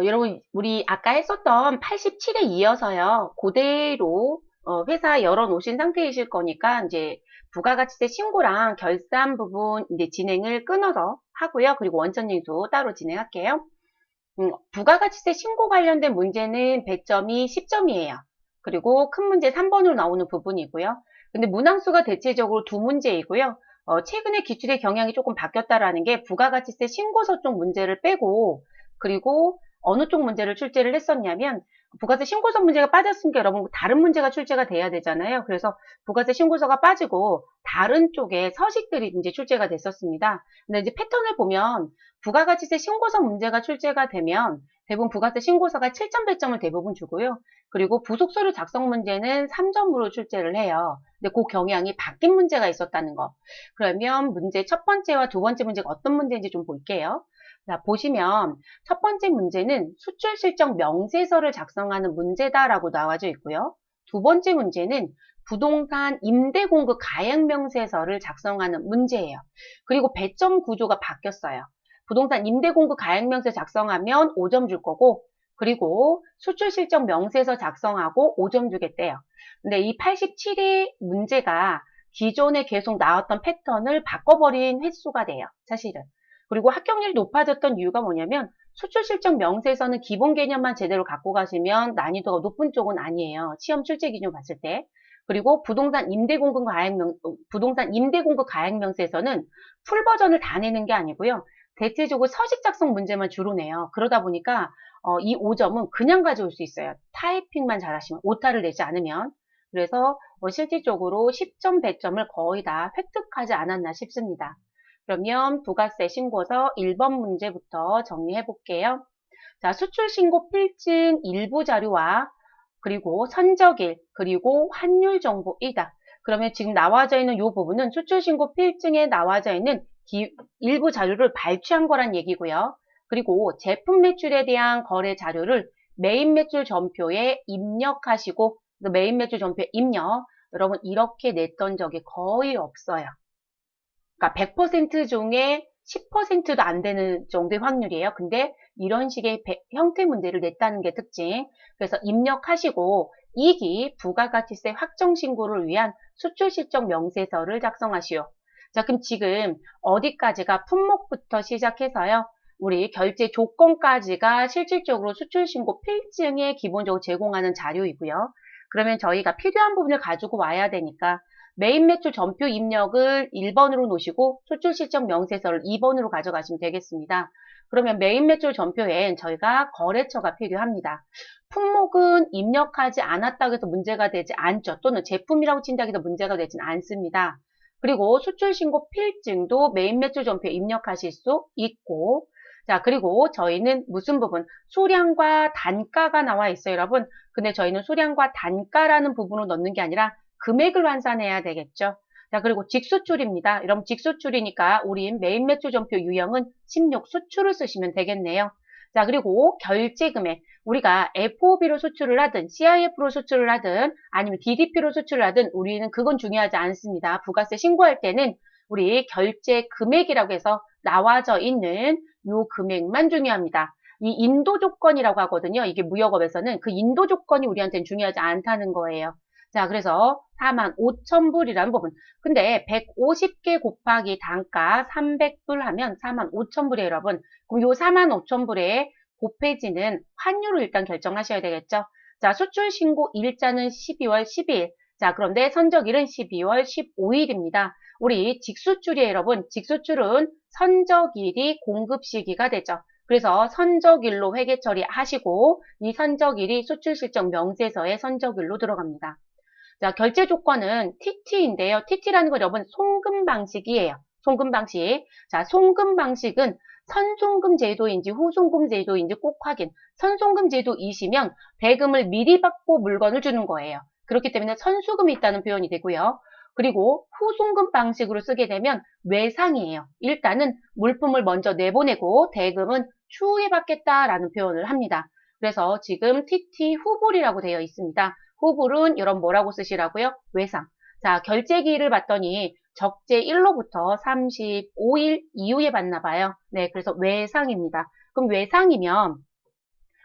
여러분, 우리 아까 했었던 87에 이어서요, 그대로, 회사 열어놓으신 상태이실 거니까, 이제, 부가가치세 신고랑 결산 부분, 이제 진행을 끊어서 하고요. 그리고 원천징수 따로 진행할게요. 부가가치세 신고 관련된 문제는 배점이 10점이에요. 그리고 큰 문제 3번으로 나오는 부분이고요. 근데 문항수가 대체적으로 두 문제이고요. 최근에 기출의 경향이 조금 바뀌었다라는 게 부가가치세 신고서 쪽 문제를 빼고 그리고 어느 쪽 문제를 출제를 했었냐면 부가세 신고서 문제가 빠졌으니까 여러분 다른 문제가 출제가 돼야 되잖아요. 그래서 부가세 신고서가 빠지고 다른 쪽에 서식들이 이제 출제가 됐었습니다. 근데 이제 패턴을 보면 부가가치세 신고서 문제가 출제가 되면 대부분 부가세 신고서가 7점 배점을 대부분 주고요. 그리고 부속서류 작성 문제는 3점으로 출제를 해요. 근데 그 경향이 바뀐 문제가 있었다는 거. 그러면 문제 첫 번째와 두 번째 문제가 어떤 문제인지 좀 볼게요. 자, 보시면 첫 번째 문제는 수출 실적 명세서를 작성하는 문제다라고 나와져 있고요. 두 번째 문제는 부동산 임대 공급 가액 명세서를 작성하는 문제예요. 그리고 배점 구조가 바뀌었어요. 부동산 임대 공급 가액 명세 작성하면 5점 줄 거고 그리고 수출 실적 명세서 작성하고 5점 주겠대요. 근데 이 87의 문제가 기존에 계속 나왔던 패턴을 바꿔버린 횟수가 돼요. 사실은. 그리고 합격률이 높아졌던 이유가 뭐냐면 수출 실적 명세서는 기본 개념만 제대로 갖고 가시면 난이도가 높은 쪽은 아니에요. 시험 출제 기준 봤을 때. 그리고 부동산 임대 공급 가액 명세서는 풀 버전을 다 내는 게 아니고요. 대체적으로 서식 작성 문제만 주로 내요. 그러다 보니까 이 5점은 그냥 가져올 수 있어요. 타이핑만 잘하시면, 오타를 내지 않으면. 그래서 실질적으로 10점 배점을 거의 다 획득하지 않았나 싶습니다. 그러면 부가세 신고서 1번 문제부터 정리해 볼게요. 자, 수출 신고 필증 일부 자료와 그리고 선적일, 그리고 환율 정보이다. 그러면 지금 나와져 있는 이 부분은 수출신고 필증에 나와져 있는 일부 자료를 발췌한 거란 얘기고요. 그리고 제품 매출에 대한 거래 자료를 메인 매출 전표에 입력하시고 메인 매출 전표에 입력. 여러분 이렇게 냈던 적이 거의 없어요. 그러니까 100% 중에 10%도 안 되는 정도의 확률이에요. 근데 이런 식의 형태 문제를 냈다는 게 특징. 그래서 입력하시고 이기 부가가치세 확정 신고를 위한 수출 실적 명세서를 작성하시오. 자, 그럼 지금 어디까지가 품목부터 시작해서요. 우리 결제 조건까지가 실질적으로 수출 신고 필증에 기본적으로 제공하는 자료이고요. 그러면 저희가 필요한 부분을 가지고 와야 되니까 메인 매출 전표 입력을 1번으로 놓으시고 수출 실적 명세서를 2번으로 가져가시면 되겠습니다. 그러면 메인 매출 전표엔 저희가 거래처가 필요합니다. 품목은 입력하지 않았다고 해서 문제가 되지 않죠. 또는 제품이라고 친다고 해서 문제가 되진 않습니다. 그리고 수출 신고 필증도 메인 매출 전표에 입력하실 수 있고 자, 그리고 저희는 무슨 부분? 수량과 단가가 나와 있어요, 여러분. 근데 저희는 수량과 단가라는 부분을 넣는 게 아니라 금액을 환산해야 되겠죠. 자, 그리고 직수출입니다. 여러분, 직수출이니까 우린 메인 매출 전표 유형은 16 수출을 쓰시면 되겠네요. 자, 그리고 결제 금액. 우리가 FOB로 수출을 하든 CIF로 수출을 하든 아니면 DDP로 수출을 하든 우리는 그건 중요하지 않습니다. 부가세 신고할 때는 우리 결제 금액이라고 해서 나와져 있는 요 금액만 중요합니다. 이 인도 조건이라고 하거든요. 이게 무역업에서는 그 인도 조건이 우리한테는 중요하지 않다는 거예요. 자, 그래서 45,000불이라는 부분. 근데 150개 곱하기 단가 300불 하면 45,000불이에요, 여러분. 그럼 요 45,000불에 곱해지는 환율을 일단 결정하셔야 되겠죠. 자, 수출 신고 일자는 12월 12일. 자, 그런데 선적일은 12월 15일입니다. 우리 직수출이에요, 여러분. 직수출은 선적일이 공급 시기가 되죠. 그래서 선적일로 회계 처리하시고 이 선적일이 수출 실적 명세서에 선적일로 들어갑니다. 자, 결제 조건은 TT인데요. TT라는 건 여러분 송금 방식이에요. 송금 방식. 자, 송금 방식은 선송금 제도인지 후송금 제도인지 꼭 확인. 선송금 제도이시면 대금을 미리 받고 물건을 주는 거예요. 그렇기 때문에 선수금이 있다는 표현이 되고요. 그리고 후송금 방식으로 쓰게 되면 외상이에요. 일단은 물품을 먼저 내보내고 대금은 추후에 받겠다라는 표현을 합니다. 그래서 지금 TT 후불이라고 되어 있습니다. 후불은 여러분 뭐라고 쓰시라고요? 외상. 자, 결제기일을 봤더니 적재 1로부터 35일 이후에 봤나 봐요. 네, 그래서 외상입니다. 그럼 외상이면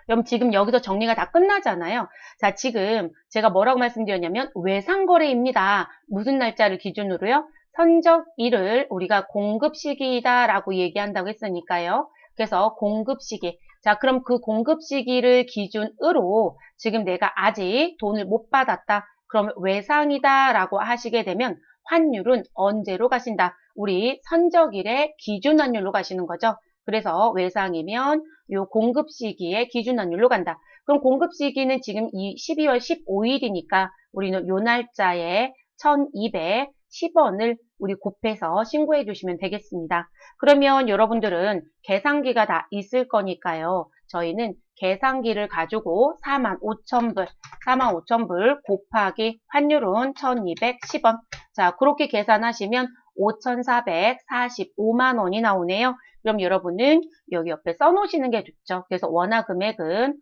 그럼 지금 여기서 정리가 다 끝나잖아요. 자, 지금 제가 뭐라고 말씀드렸냐면 외상거래입니다. 무슨 날짜를 기준으로요? 선적일을 우리가 공급 시기다라고 얘기한다고 했으니까요. 그래서 공급 시기. 자, 그럼 그 공급 시기를 기준으로 지금 내가 아직 돈을 못 받았다. 그러면 외상이다라고 하시게 되면 환율은 언제로 가신다? 우리 선적일의 기준 환율로 가시는 거죠. 그래서 외상이면 요 공급 시기의 기준 환율로 간다. 그럼 공급 시기는 지금 이 12월 15일이니까 우리는 요 날짜에 1210원을 우리 곱해서 신고해 주시면 되겠습니다. 그러면 여러분들은 계산기가 다 있을 거니까요. 저희는 계산기를 가지고 45,000불, 45,000불 곱하기 환율은 1210원. 자, 그렇게 계산하시면 5,445만 원이 나오네요. 그럼 여러분은 여기 옆에 써놓으시는 게 좋죠. 그래서 원화 금액은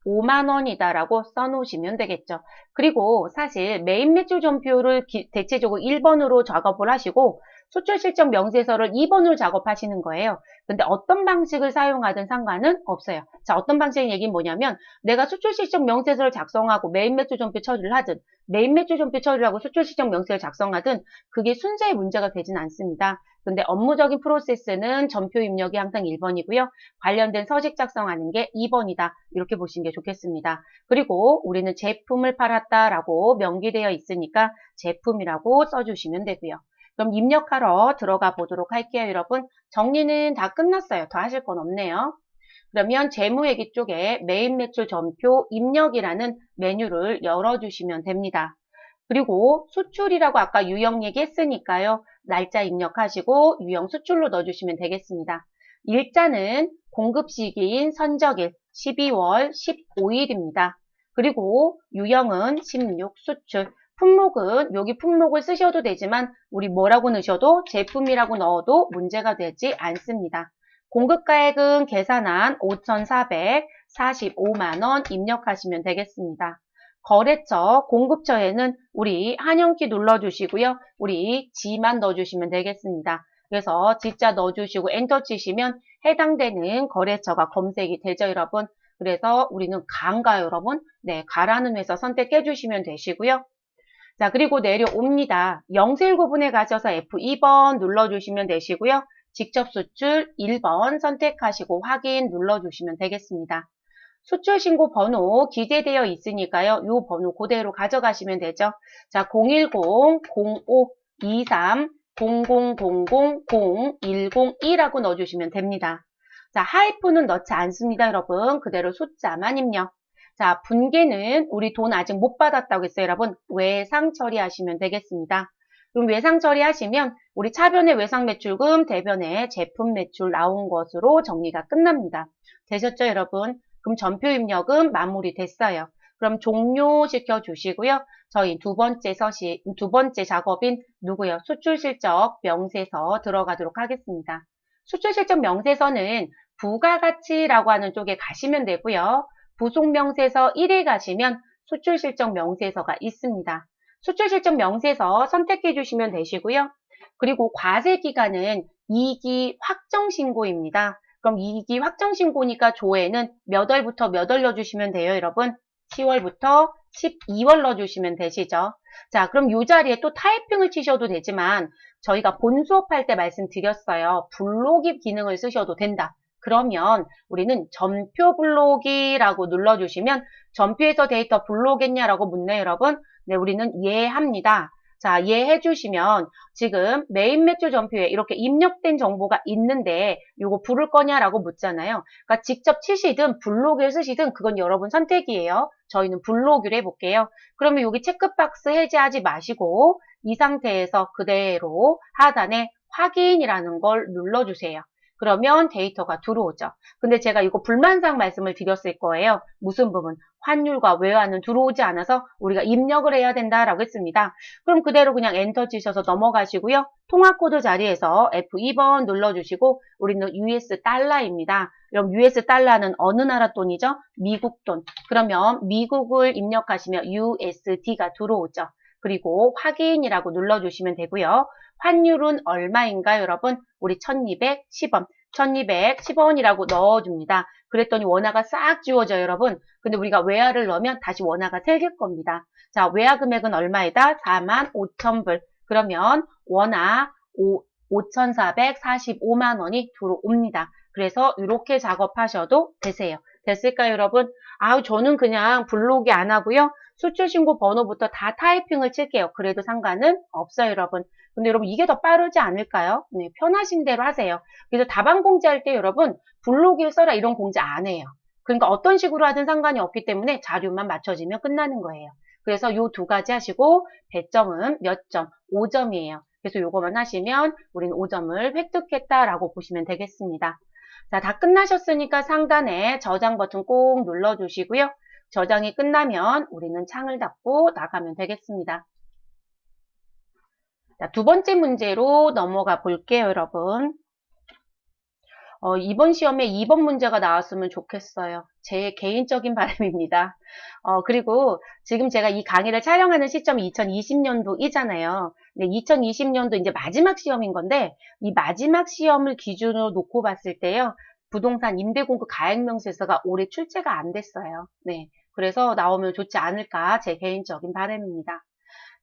5,445만 원이다라고 써놓으시면 되겠죠. 그리고 사실 메인 매출 전표를 대체적으로 1번으로 작업을 하시고 수출 실적 명세서를 2번으로 작업하시는 거예요. 근데 어떤 방식을 사용하든 상관은 없어요. 자, 어떤 방식의 얘기는 뭐냐면 내가 수출 실적 명세서를 작성하고 메인 매출 전표 처리를 하든 메인 매출 전표 처리를 하고 수출 실적 명세를 작성하든 그게 순서의 문제가 되진 않습니다. 근데 업무적인 프로세스는 전표 입력이 항상 1번이고요. 관련된 서식 작성하는 게 2번이다. 이렇게 보시는 게 좋겠습니다. 그리고 우리는 제품을 팔았다라고 명기되어 있으니까 제품이라고 써주시면 되고요. 그럼 입력하러 들어가 보도록 할게요, 여러분. 정리는 다 끝났어요. 더 하실 건 없네요. 그러면 재무회계 쪽에 메인 매출 전표 입력이라는 메뉴를 열어주시면 됩니다. 그리고 수출이라고 아까 유형 얘기했으니까요. 날짜 입력하시고 유형 수출로 넣어주시면 되겠습니다. 일자는 공급 시기인 선적일 12월 15일입니다. 그리고 유형은 16 수출. 품목은 여기 품목을 쓰셔도 되지만 우리 뭐라고 넣으셔도 제품이라고 넣어도 문제가 되지 않습니다. 공급가액은 계산한 5,445만 원 입력하시면 되겠습니다. 거래처, 공급처에는 우리 한영키 눌러주시고요. 우리 G만 넣어주시면 되겠습니다. 그래서 G자 넣어주시고 엔터 치시면 해당되는 거래처가 검색이 되죠, 여러분. 그래서 우리는 가인가요, 여러분? 네, 가라는 회사 선택해 주시면 되시고요. 자, 그리고 내려옵니다. 0세1구분에 가셔서 F2번 눌러주시면 되시고요. 직접 수출 1번 선택하시고 확인 눌러주시면 되겠습니다. 수출 신고 번호 기재되어 있으니까요. 이 번호 그대로 가져가시면 되죠. 자, 010-0523-0000-012라고 넣어주시면 됩니다. 자, 하이픈은 넣지 않습니다, 여러분. 그대로 숫자만 입력. 자, 분계는 우리 돈 아직 못 받았다고 했어요, 여러분. 외상 처리하시면 되겠습니다. 그럼 외상 처리하시면 우리 차변의 외상 매출금, 대변의 제품 매출 나온 것으로 정리가 끝납니다. 되셨죠, 여러분? 그럼 전표 입력은 마무리됐어요. 그럼 종료시켜 주시고요. 저희 두 번째 작업인 누구요? 수출실적 명세서 들어가도록 하겠습니다. 수출실적 명세서는 부가가치라고 하는 쪽에 가시면 되고요. 부속명세서 1에 가시면 수출실적 명세서가 있습니다. 수출실적 명세서 선택해 주시면 되시고요. 그리고 과세기간은 2기 확정신고입니다. 그럼 2기 확정신고니까 조회는 몇 월부터 몇 월 넣어주시면 돼요, 여러분? 10월부터 12월 넣어주시면 되시죠. 자, 그럼 이 자리에 또 타이핑을 치셔도 되지만 저희가 본 수업할 때 말씀드렸어요. 블로기 기능을 쓰셔도 된다. 그러면 우리는 전표 블로기라고 눌러주시면 전표에서 데이터 블로겠냐라고 묻네요, 여러분. 네, 우리는 예합니다. 자, 예해 주시면 지금 메인 매출 전표에 이렇게 입력된 정보가 있는데 이거 부를 거냐라고 묻잖아요. 그러니까 직접 치시든 블로그를 쓰시든 그건 여러분 선택이에요. 저희는 블로그를 해볼게요. 그러면 여기 체크박스 해제하지 마시고 이 상태에서 그대로 하단에 확인이라는 걸 눌러주세요. 그러면 데이터가 들어오죠. 근데 제가 이거 불만사항 말씀을 드렸을 거예요. 무슨 부분? 환율과 외환은 들어오지 않아서 우리가 입력을 해야 된다라고 했습니다. 그럼 그대로 그냥 엔터 치셔서 넘어가시고요. 통화코드 자리에서 F2번 눌러주시고 우리는 US 달러입니다. 그럼 US 달러는 어느 나라 돈이죠? 미국 돈. 그러면 미국을 입력하시면 USD가 들어오죠. 그리고 확인이라고 눌러주시면 되고요. 환율은 얼마인가요, 여러분? 우리 1210원. 1210원이라고 넣어줍니다. 그랬더니 원화가 싹 지워져요, 여러분. 근데 우리가 외화를 넣으면 다시 원화가 생길 겁니다. 자, 외화 금액은 얼마이다? 45,000불. 그러면 원화 5,445만 원이 들어옵니다. 그래서 이렇게 작업하셔도 되세요. 됐을까요, 여러분? 저는 그냥 블록이 안 하고요. 수출신고 번호부터 다 타이핑을 칠게요. 그래도 상관은 없어요, 여러분. 근데 여러분 이게 더 빠르지 않을까요? 네, 편하신 대로 하세요. 그래서 답안 공지할 때 여러분 블록을 써라 이런 공지 안 해요. 그러니까 어떤 식으로 하든 상관이 없기 때문에 자료만 맞춰지면 끝나는 거예요. 그래서 요 두 가지 하시고 배점은 몇 점? 5점이에요. 그래서 요거만 하시면 우리는 5점을 획득했다라고 보시면 되겠습니다. 자, 다 끝나셨으니까 상단에 저장 버튼 꼭 눌러주시고요. 저장이 끝나면 우리는 창을 닫고 나가면 되겠습니다. 자, 두 번째 문제로 넘어가 볼게요, 여러분. 이번 시험에 2번 문제가 나왔으면 좋겠어요. 제 개인적인 바람입니다. 그리고 지금 제가 이 강의를 촬영하는 시점이 2020년도이잖아요. 근데 2020년도 이제 마지막 시험인 건데, 이 마지막 시험을 기준으로 놓고 봤을 때요, 부동산 임대공급 가액명세서가 올해 출제가 안 됐어요. 네. 그래서 나오면 좋지 않을까 제 개인적인 바람입니다.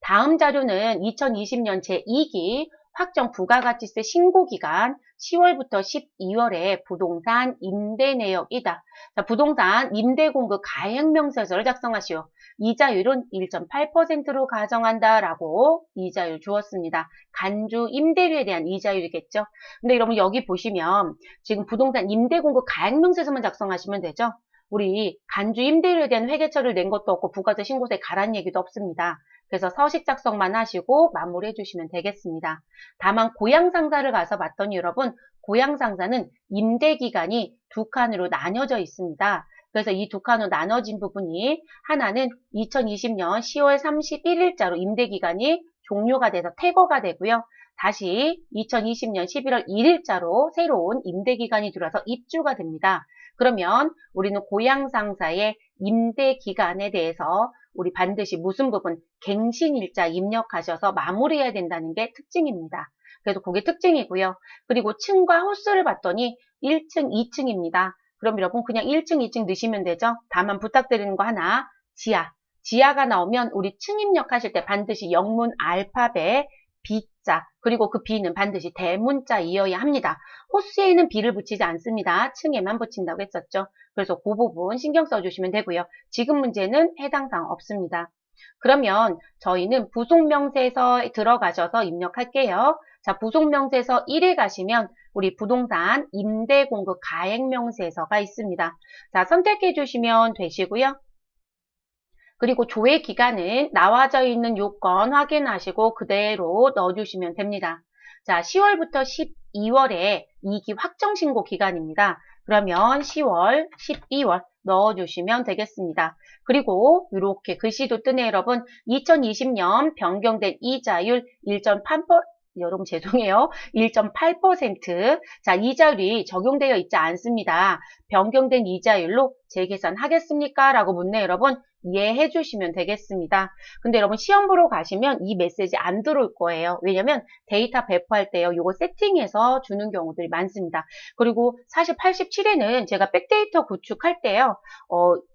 다음 자료는 2020년 제2기 확정 부가가치세 신고기간 10월부터 12월에 부동산 임대내역이다. 자, 부동산 임대공급 가액명세서를 작성하시오. 이자율은 1.8%로 가정한다라고 이자율 주었습니다. 간주 임대료에 대한 이자율이겠죠. 근데 여러분 여기 보시면 지금 부동산 임대공급 가액명세서만 작성하시면 되죠. 우리 간주 임대료에 대한 회계처를 낸 것도 없고 부가세 신고세 가란 얘기도 없습니다. 그래서 서식 작성만 하시고 마무리해 주시면 되겠습니다. 다만 고양상사를 가서 봤더니 여러분 고양상사는 임대기간이 두 칸으로 나뉘어져 있습니다. 그래서 이 두 칸으로 나눠진 부분이 하나는 2020년 10월 31일자로 임대기간이 종료가 돼서 퇴거가 되고요. 다시 2020년 11월 1일자로 새로운 임대기간이 들어와서 입주가 됩니다. 그러면 우리는 고양상사의 임대기간에 대해서 우리 반드시 무슨 부분? 갱신일자 입력하셔서 마무리해야 된다는 게 특징입니다. 그래서 그게 특징이고요. 그리고 층과 호수를 봤더니 1층, 2층입니다. 그럼 여러분 그냥 1층, 2층 넣으시면 되죠. 다만 부탁드리는 거 하나, 지하. 지하가 나오면 우리 층 입력하실 때 반드시 영문 알파벳 B자, 그리고 그 B는 반드시 대문자이어야 합니다. 호수에는 B를 붙이지 않습니다. 층에만 붙인다고 했었죠. 그래서 그 부분 신경 써주시면 되고요. 지금 문제는 해당 사항 없습니다. 그러면 저희는 부속명세서에 들어가셔서 입력할게요. 자, 부속명세서 1에 가시면 우리 부동산 임대공급 가액명세서가 있습니다. 자, 선택해 주시면 되시고요. 그리고 조회 기간은 나와져 있는 요건 확인하시고 그대로 넣어주시면 됩니다. 자, 10월부터 12월에 2기 확정신고 기간입니다. 그러면 10월, 12월 넣어주시면 되겠습니다. 그리고 이렇게 글씨도 뜨네 여러분. 2020년 변경된 이자율 1.8%, 여러분 죄송해요. 1.8%. 자, 이자율이 적용되어 있지 않습니다. 변경된 이자율로 재계산하겠습니까? 라고 묻네 여러분. 이해해 주시면 되겠습니다. 근데 여러분 시험 보러 가시면 이 메시지 안 들어올 거예요. 왜냐면 데이터 배포할 때요. 요거 세팅해서 주는 경우들이 많습니다. 그리고 사실 87에는 제가 백데이터 구축할 때요.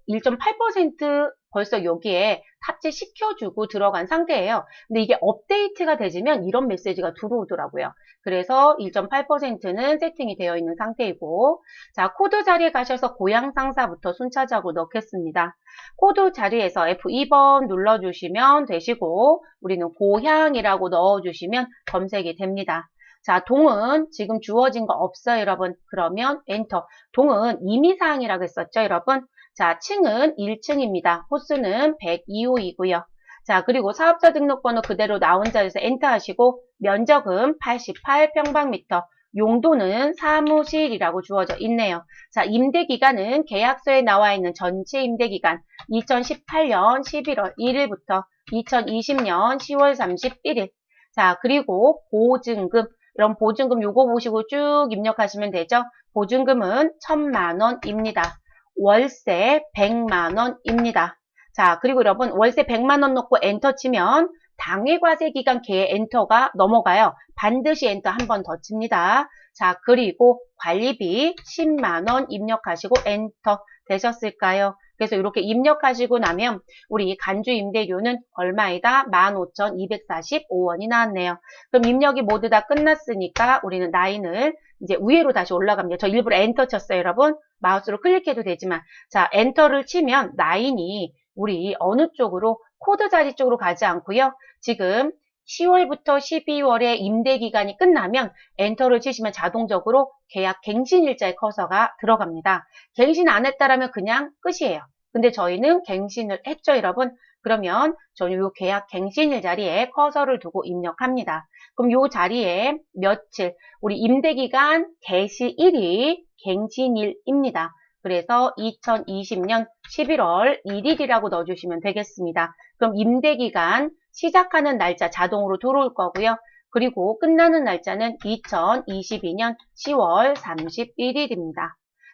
1.8% 벌써 여기에 탑재시켜주고 들어간 상태예요. 근데 이게 업데이트가 되지면 이런 메시지가 들어오더라고요. 그래서 1.8%는 세팅이 되어 있는 상태이고, 자, 코드 자리에 가셔서 고양상사부터 순차적으로 넣겠습니다. 코드 자리에서 F2번 눌러주시면 되시고, 우리는 고향이라고 넣어주시면 검색이 됩니다. 자, 동은 지금 주어진 거 없어요, 여러분. 그러면 엔터. 동은 임의사항이라고 했었죠, 여러분. 자, 층은 1층입니다. 호수는 102호이고요. 자, 그리고 사업자 등록번호 그대로 나온 자리에서 엔터 하시고 면적은 88평방미터, 용도는 사무실이라고 주어져 있네요. 자, 임대기간은 계약서에 나와 있는 전체 임대기간 2018년 11월 1일부터 2020년 10월 31일. 자, 그리고 보증금. 이런 보증금 요거 보시고 쭉 입력하시면 되죠. 보증금은 1,000만 원입니다. 월세 100만 원입니다. 자, 그리고 여러분 월세 100만 원 넣고 엔터 치면 당해과세기간 계에 엔터가 넘어가요. 반드시 엔터 한 번 더 칩니다. 자, 그리고 관리비 10만원 입력하시고 엔터 되셨을까요? 그래서 이렇게 입력하시고 나면 우리 간주 임대료는 얼마이다? 15,245원이 나왔네요. 그럼 입력이 모두 다 끝났으니까 우리는 라인을 이제 위로 다시 올라갑니다. 저 일부러 엔터 쳤어요, 여러분. 마우스로 클릭해도 되지만. 자, 엔터를 치면 라인이 우리 어느 쪽으로 코드 자리 쪽으로 가지 않고요. 지금 10월부터 12월에 임대 기간이 끝나면 엔터를 치시면 자동적으로 계약 갱신일자의 커서가 들어갑니다. 갱신 안 했다라면 그냥 끝이에요. 근데 저희는 갱신을 했죠, 여러분. 그러면 저는 이 계약 갱신일 자리에 커서를 두고 입력합니다. 그럼 이 자리에 며칠, 우리 임대기간 개시일이 갱신일입니다. 그래서 2020년 11월 1일이라고 넣어주시면 되겠습니다. 그럼 임대기간 시작하는 날짜 자동으로 들어올 거고요. 그리고 끝나는 날짜는 2022년 10월 31일입니다.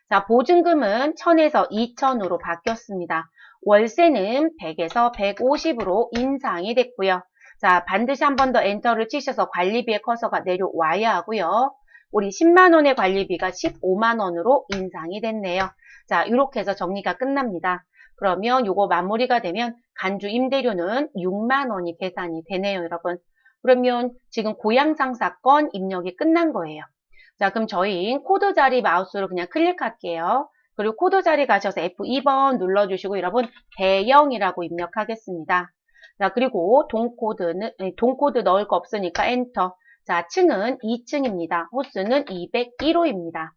자, 보증금은 1000에서 2000으로 바뀌었습니다. 월세는 100에서 150으로 인상이 됐고요. 자, 반드시 한 번 더 엔터를 치셔서 관리비의 커서가 내려와야 하고요. 우리 10만원의 관리비가 15만원으로 인상이 됐네요. 자, 이렇게 해서 정리가 끝납니다. 그러면 요거 마무리가 되면 간주 임대료는 6만원이 계산이 되네요, 여러분. 그러면 지금 고양상사건 입력이 끝난 거예요. 자, 그럼 저희 코드 자리 마우스로 그냥 클릭할게요. 그리고 코드 자리 가셔서 F2번 눌러주시고 여러분 대형이라고 입력하겠습니다. 자, 그리고 동코드 넣을 거 없으니까 엔터. 자, 층은 2층입니다. 호수는 201호입니다.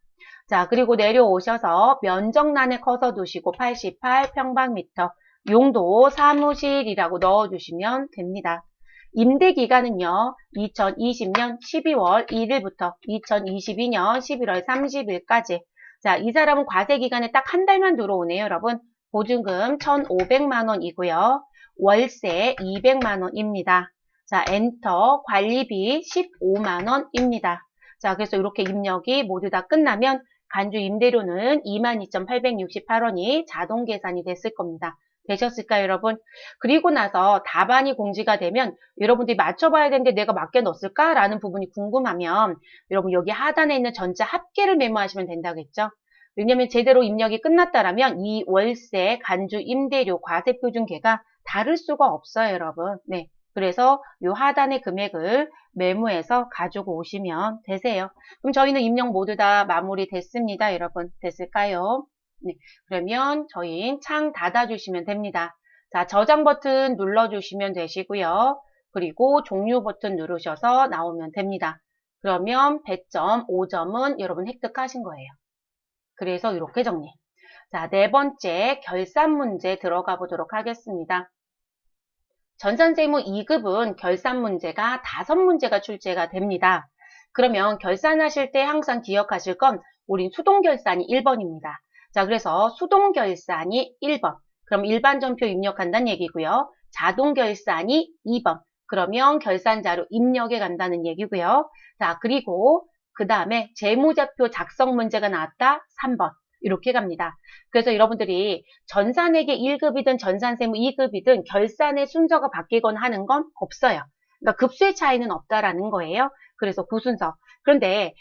자, 그리고 내려오셔서 면적란에 커서 두시고 88평방미터 용도 사무실이라고 넣어주시면 됩니다. 임대기간은요, 2020년 12월 1일부터 2022년 11월 30일까지. 자, 이 사람은 과세기간에 딱 한 달만 들어오네요, 여러분. 보증금 1,500만원이고요. 월세 200만원입니다. 자, 엔터, 관리비 15만원입니다. 자, 그래서 이렇게 입력이 모두 다 끝나면 간주 임대료는 22,868원이 자동 계산이 됐을 겁니다. 되셨을까요, 여러분? 그리고 나서 답안이 공지가 되면 여러분들이 맞춰봐야 되는데 내가 맞게 넣었을까? 라는 부분이 궁금하면 여러분 여기 하단에 있는 전체 합계를 메모하시면 된다겠죠? 왜냐면 제대로 입력이 끝났다라면 이 월세, 간주, 임대료, 과세표준계가 다를 수가 없어요, 여러분. 네. 그래서 이 하단의 금액을 메모해서 가지고 오시면 되세요. 그럼 저희는 입력 모두 다 마무리 됐습니다, 여러분. 됐을까요? 네, 그러면 저희 창 닫아주시면 됩니다. 자, 저장 버튼 눌러주시면 되시고요. 그리고 종료 버튼 누르셔서 나오면 됩니다. 그러면 100점, 5점은 여러분 획득하신 거예요. 그래서 이렇게 정리. 자, 네 번째 결산 문제 들어가 보도록 하겠습니다. 전산세무 2급은 결산 문제가 5문제가 출제가 됩니다. 그러면 결산하실 때 항상 기억하실 건 우린 수동결산이 1번입니다. 자, 그래서 수동결산이 1번. 그럼 일반전표 입력한다는 얘기고요. 자동결산이 2번. 그러면 결산자료 입력에 간다는 얘기고요. 자, 그리고 그 다음에 재무제표 작성 문제가 나왔다. 3번. 이렇게 갑니다. 그래서 여러분들이 전산회계 1급이든 전산세무 2급이든 결산의 순서가 바뀌거나 하는 건 없어요. 그러니까 급수의 차이는 없다라는 거예요. 그래서 그 순서. 그런데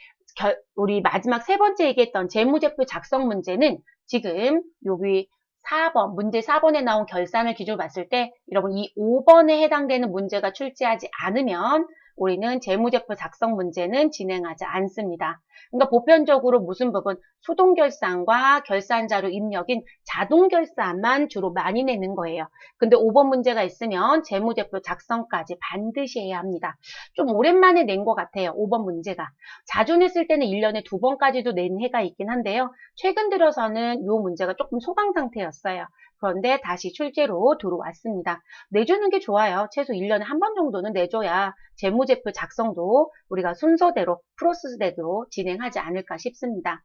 우리 마지막 세 번째 얘기했던 재무제표 작성 문제는 지금 여기 4번, 문제 4번에 나온 결산을 기준으로 봤을 때 여러분 이 5번에 해당되는 문제가 출제하지 않으면 우리는 재무제표 작성 문제는 진행하지 않습니다. 그러니까 보편적으로 무슨 부분? 수동결산과 결산자료 입력인 자동결산만 주로 많이 내는 거예요. 근데 5번 문제가 있으면 재무제표 작성까지 반드시 해야 합니다. 좀 오랜만에 낸 것 같아요. 5번 문제가. 자주 냈을 때는 1년에 2번까지도 낸 해가 있긴 한데요. 최근 들어서는 이 문제가 조금 소강 상태였어요. 그런데 다시 출제로 들어왔습니다. 내주는 게 좋아요. 최소 1년에 한 번 정도는 내줘야 재무제표 작성도 우리가 순서대로 프로세스대로 진행하지 않을까 싶습니다.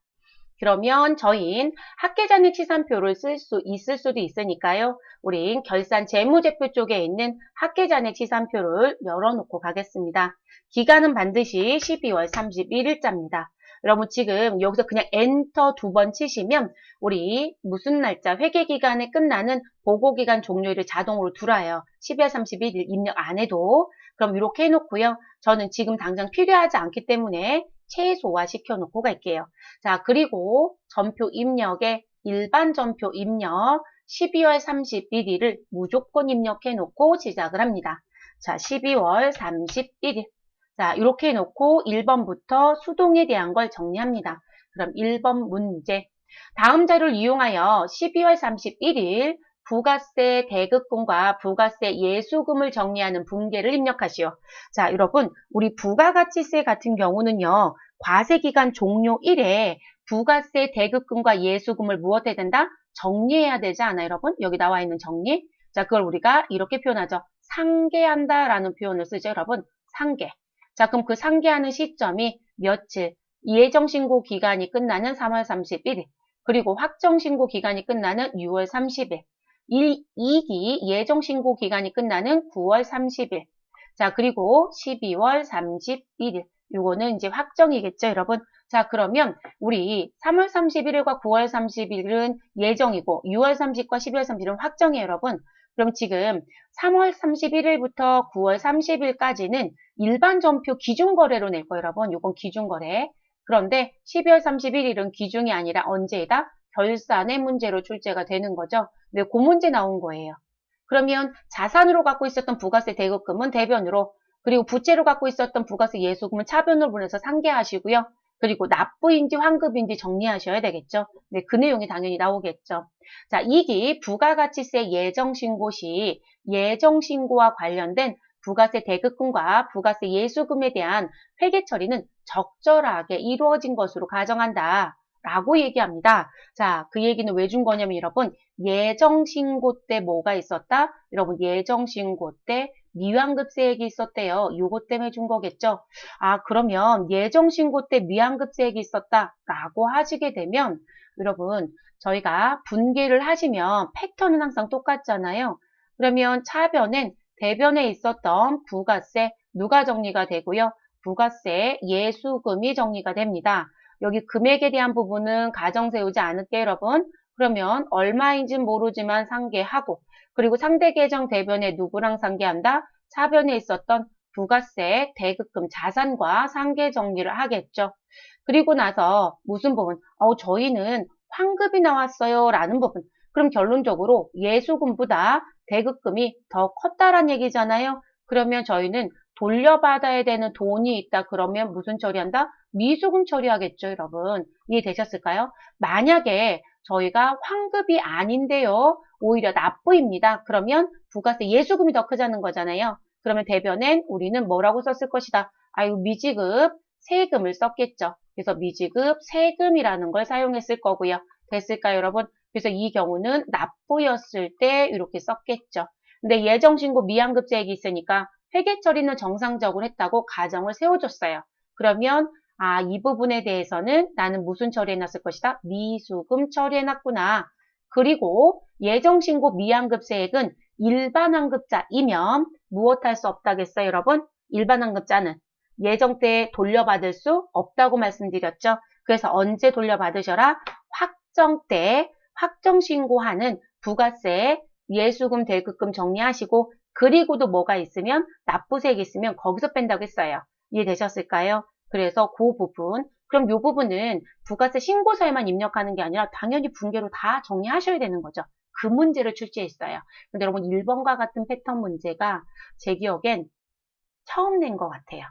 그러면 저희는 학계잔액 치산표를 쓸 수 있을 수도 있으니까요. 우린 결산 재무제표 쪽에 있는 학계잔액 치산표를 열어놓고 가겠습니다. 기간은 반드시 12월 31일자입니다. 여러분 지금 여기서 그냥 엔터 2번 치시면 우리 무슨 날짜 회계기간에 끝나는 보고기간 종료일을 자동으로 들어와요. 12월 31일 입력 안 해도. 그럼 이렇게 해놓고요. 저는 지금 당장 필요하지 않기 때문에 최소화 시켜놓고 갈게요. 자, 그리고 전표 입력에 일반 전표 입력 12월 31일을 무조건 입력해놓고 시작을 합니다. 자, 12월 31일. 자, 이렇게 해놓고 1번부터 수동에 대한 걸 정리합니다. 그럼 1번 문제. 다음 자료를 이용하여 12월 31일 부가세 대급금과 부가세 예수금을 정리하는 분계를 입력하시오. 자, 여러분, 우리 부가가치세 같은 경우는요, 과세기간 종료일에 부가세 대급금과 예수금을 무엇해야 된다? 정리해야 되지 않아요, 여러분? 여기 나와 있는 정리. 자, 그걸 우리가 이렇게 표현하죠. 상계한다라는 표현을 쓰죠, 여러분. 상계. 자, 그럼 그 상계하는 시점이 며칠? 예정신고 기간이 끝나는 3월 31일. 그리고 확정신고 기간이 끝나는 6월 30일. 이익이 예정신고 기간이 끝나는 9월 30일. 자, 그리고 12월 31일. 요거는 이제 확정이겠죠, 여러분? 자, 그러면 우리 3월 31일과 9월 30일은 예정이고 6월 30일과 12월 30일은 확정이에요, 여러분. 그럼 지금 3월 31일부터 9월 30일까지는 일반 전표 기준거래로 낼 거예요, 여러분. 요건 기준거래. 그런데 12월 31일은 기준이 아니라 언제이다? 결산의 문제로 출제가 되는 거죠. 네, 그 문제 나온 거예요. 그러면 자산으로 갖고 있었던 부가세 대급금은 대변으로, 그리고 부채로 갖고 있었던 부가세 예수금은 차변으로 보내서 상계하시고요. 그리고 납부인지 환급인지 정리하셔야 되겠죠. 네, 그 내용이 당연히 나오겠죠. 자, 이기 부가가치세 예정신고 시 예정신고와 관련된 부가세 대급금과 부가세 예수금에 대한 회계 처리는 적절하게 이루어진 것으로 가정한다. 라고 얘기합니다. 자, 그 얘기는 왜 준 거냐면 여러분, 예정신고 때 뭐가 있었다? 여러분, 예정신고 때 미완급세액이 있었대요. 요거 때문에 준 거겠죠? 아, 그러면 예정신고 때 미완급세액이 있었다라고 하시게 되면 여러분, 저희가 분계를 하시면 패턴은 항상 똑같잖아요. 그러면 차변엔 대변에 있었던 부가세 누가 정리가 되고요? 부가세 예수금이 정리가 됩니다. 여기 금액에 대한 부분은 가정 세우지 않을게요, 여러분. 그러면 얼마인지는 모르지만 상계하고, 그리고 상대 계정 대변에 누구랑 상계한다? 차변에 있었던 부가세 대급금 자산과 상계 정리를 하겠죠. 그리고 나서 무슨 부분? 저희는 환급이 나왔어요 라는 부분. 그럼 결론적으로 예수금보다 대급금이 더 컸다란 얘기잖아요. 그러면 저희는 돌려받아야 되는 돈이 있다. 그러면 무슨 처리한다? 미수금 처리하겠죠, 여러분. 이해되셨을까요? 만약에 저희가 환급이 아닌데요. 오히려 납부입니다. 그러면 부가세 예수금이 더 크자는 거잖아요. 그러면 대변엔 우리는 뭐라고 썼을 것이다? 아유, 미지급 세금을 썼겠죠. 그래서 미지급 세금이라는 걸 사용했을 거고요. 됐을까요, 여러분? 그래서 이 경우는 납부였을 때 이렇게 썼겠죠. 근데 예정신고 미완급세액이 있으니까 회계 처리는 정상적으로 했다고 가정을 세워줬어요. 그러면 이 부분에 대해서는 나는 무슨 처리해놨을 것이다? 미수금 처리해놨구나. 그리고 예정신고 미완급세액은 일반 환급자이면 무엇 할 수 없다겠어요, 여러분? 일반 환급자는 예정 때 돌려받을 수 없다고 말씀드렸죠. 그래서 언제 돌려받으셔라? 확정 때 확정 신고하는 부가세 예수금 대급금 정리하시고, 그리고도 뭐가 있으면 납부세액이 있으면 거기서 뺀다고 했어요. 이해되셨을까요? 그래서 그 부분, 그럼 이 부분은 부가세 신고서에만 입력하는 게 아니라 당연히 분계로 다 정리하셔야 되는 거죠. 그 문제를 출제했어요. 근데 여러분 1번과 같은 패턴 문제가 제 기억엔 처음 낸 것 같아요.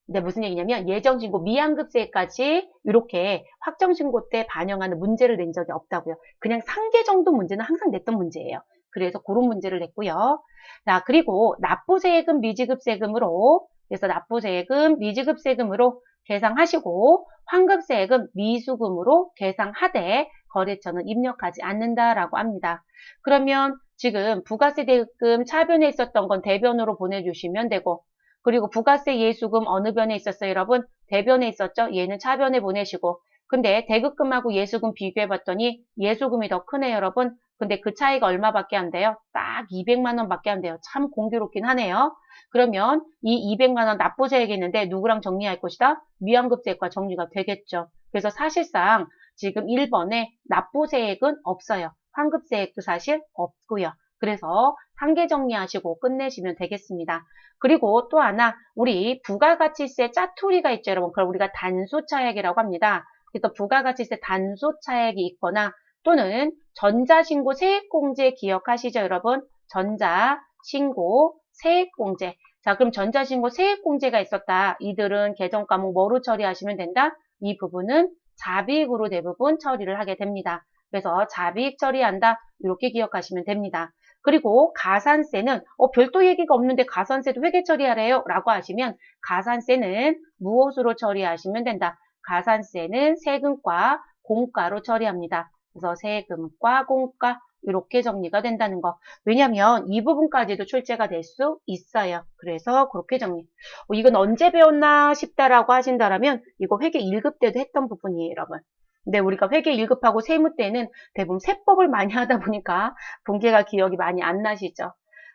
근데 무슨 얘기냐면 예정신고 미완급세까지 이렇게 확정신고 때 반영하는 문제를 낸 적이 없다고요. 그냥 상계 정도 문제는 항상 냈던 문제예요. 그래서 그런 문제를 냈고요. 자, 그리고 납부세액은 미지급세금으로, 그래서 납부세액은 미지급세금으로 계상하시고 환급세액은 미수금으로 계상하되 거래처는 입력하지 않는다라고 합니다. 그러면 지금 부가세 대금 차변에 있었던 건 대변으로 보내주시면 되고, 그리고 부가세 예수금 어느 변에 있었어요, 여러분? 대변에 있었죠? 얘는 차변에 보내시고. 근데 대급금하고 예수금 비교해봤더니 예수금이 더 크네요, 여러분. 근데 그 차이가 얼마밖에 안 돼요? 딱 200만 원밖에 안 돼요. 참 공교롭긴 하네요. 그러면 이 200만 원 납부세액이 있는데 누구랑 정리할 것이다? 미완급세액과 정리가 되겠죠. 그래서 사실상 지금 1번에 납부세액은 없어요. 환급세액도 사실 없고요. 그래서 상계 정리하시고 끝내시면 되겠습니다. 그리고 또 하나 우리 부가가치세 짜투리가 있죠, 여러분. 그걸 우리가 단수차액이라고 합니다. 그래서 부가가치세 단수차액이 있거나 또는 전자신고 세액공제 기억하시죠, 여러분? 전자신고 세액공제. 자, 그럼 전자신고 세액공제가 있었다. 이들은 개정과목 뭐로 처리하시면 된다? 이 부분은 자비익으로 대부분 처리를 하게 됩니다. 그래서 자비익 처리한다. 이렇게 기억하시면 됩니다. 그리고 가산세는 별도 얘기가 없는데 가산세도 회계 처리하래요 라고 하시면 가산세는 무엇으로 처리하시면 된다. 가산세는 세금과 공과로 처리합니다. 그래서 세금과 공과 이렇게 정리가 된다는 거. 왜냐하면 이 부분까지도 출제가 될 수 있어요. 그래서 그렇게 정리. 이건 언제 배웠나 싶다라고 하신다라면 이거 회계 1급 때도 했던 부분이에요, 여러분. 근데 우리가 회계 1급하고 세무 때는 대부분 세법을 많이 하다 보니까 분계가 기억이 많이 안 나시죠.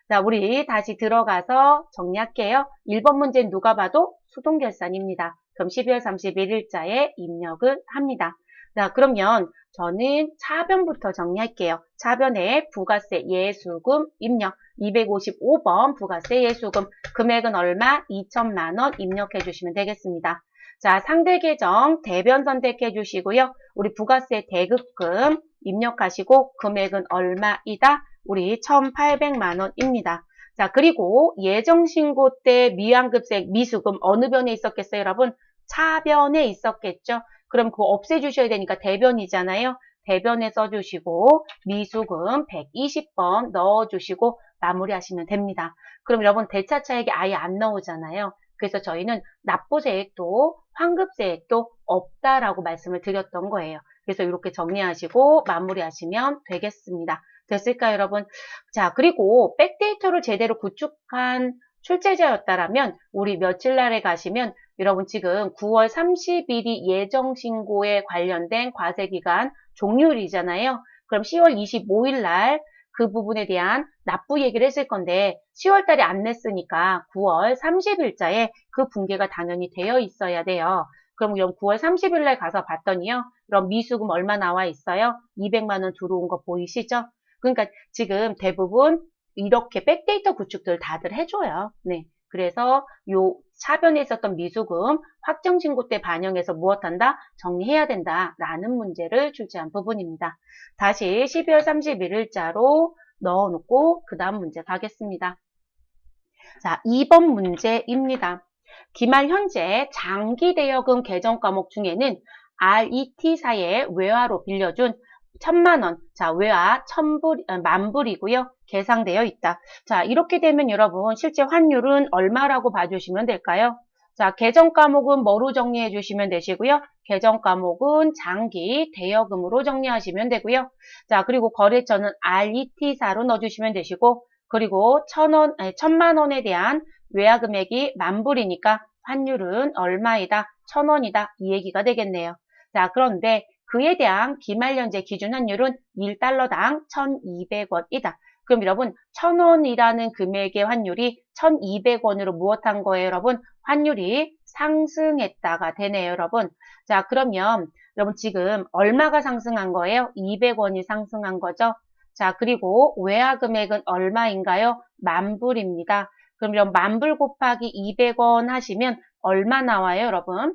자, 우리 다시 들어가서 정리할게요. 1번 문제는 누가 봐도 수동결산입니다. 그럼 12월 31일자에 입력을 합니다. 자, 그러면 저는 차변부터 정리할게요. 차변에 부가세 예수금 입력 255번 부가세 예수금 금액은 얼마? 2천만 원 입력해 주시면 되겠습니다. 자, 상대 계정 대변 선택해 주시고요. 우리 부가세 대급금 입력하시고 금액은 얼마이다? 우리 1,800만 원입니다. 자, 그리고 예정신고 때 미완급세 미수금 어느 변에 있었겠어요, 여러분? 차변에 있었겠죠? 그럼 그거 없애주셔야 되니까 대변이잖아요. 대변에 써주시고 미수금 120번 넣어주시고 마무리하시면 됩니다. 그럼 여러분 대차차액이 아예 안 나오잖아요. 그래서 저희는 납부세액도 환급세액도 없다라고 말씀을 드렸던 거예요. 그래서 이렇게 정리하시고 마무리하시면 되겠습니다. 됐을까요, 여러분? 자, 그리고 백데이터를 제대로 구축한 출제자였다라면 우리 며칠 날에 가시면 여러분 지금 9월 30일이 예정신고에 관련된 과세기간 종료일이잖아요. 그럼 10월 25일 날 그 부분에 대한 납부 얘기를 했을 건데 10월 달에 안 냈으니까 9월 30일자에 그 분계가 당연히 되어 있어야 돼요. 그럼 9월 30일 날 가서 봤더니요. 그럼 미수금 얼마 나와 있어요? 200만 원 들어온 거 보이시죠? 그러니까 지금 대부분 이렇게 백데이터 구축들 다들 해줘요. 네. 그래서 요 차변에 있었던 미수금 확정신고 때 반영해서 무엇한다? 정리해야 된다라는 문제를 출제한 부분입니다. 다시 12월 31일자로 넣어놓고 그 다음 문제 가겠습니다. 자, 2번 문제입니다. 기말 현재 장기대여금 개정 과목 중에는 RET사의 외화로 빌려준 1,000만 원, 자, 외화 10,000불이고요. 계상되어 있다. 자, 이렇게 되면 여러분 실제 환율은 얼마라고 봐주시면 될까요? 자, 개정 과목은 뭐로 정리해 주시면 되시고요. 개정 과목은 장기 대여금으로 정리하시면 되고요. 자, 그리고 거래처는 RET사로 넣어주시면 되시고, 그리고 1,000만 원에 대한 외화 금액이 10,000불이니까 환율은 얼마이다? 1,000원이다. 이 얘기가 되겠네요. 자, 그런데 그에 대한 기말 현재 기준 환율은 1달러당 1,200원이다. 그럼 여러분 1,000원이라는 금액의 환율이 1,200원으로 무엇한 거예요, 여러분? 환율이 상승했다가 되네요, 여러분. 자, 그러면 여러분 지금 얼마가 상승한 거예요? 200원이 상승한 거죠. 자, 그리고 외화 금액은 얼마인가요? 10,000불입니다. 그럼 이런 10,000불 곱하기 200원 하시면 얼마 나와요, 여러분?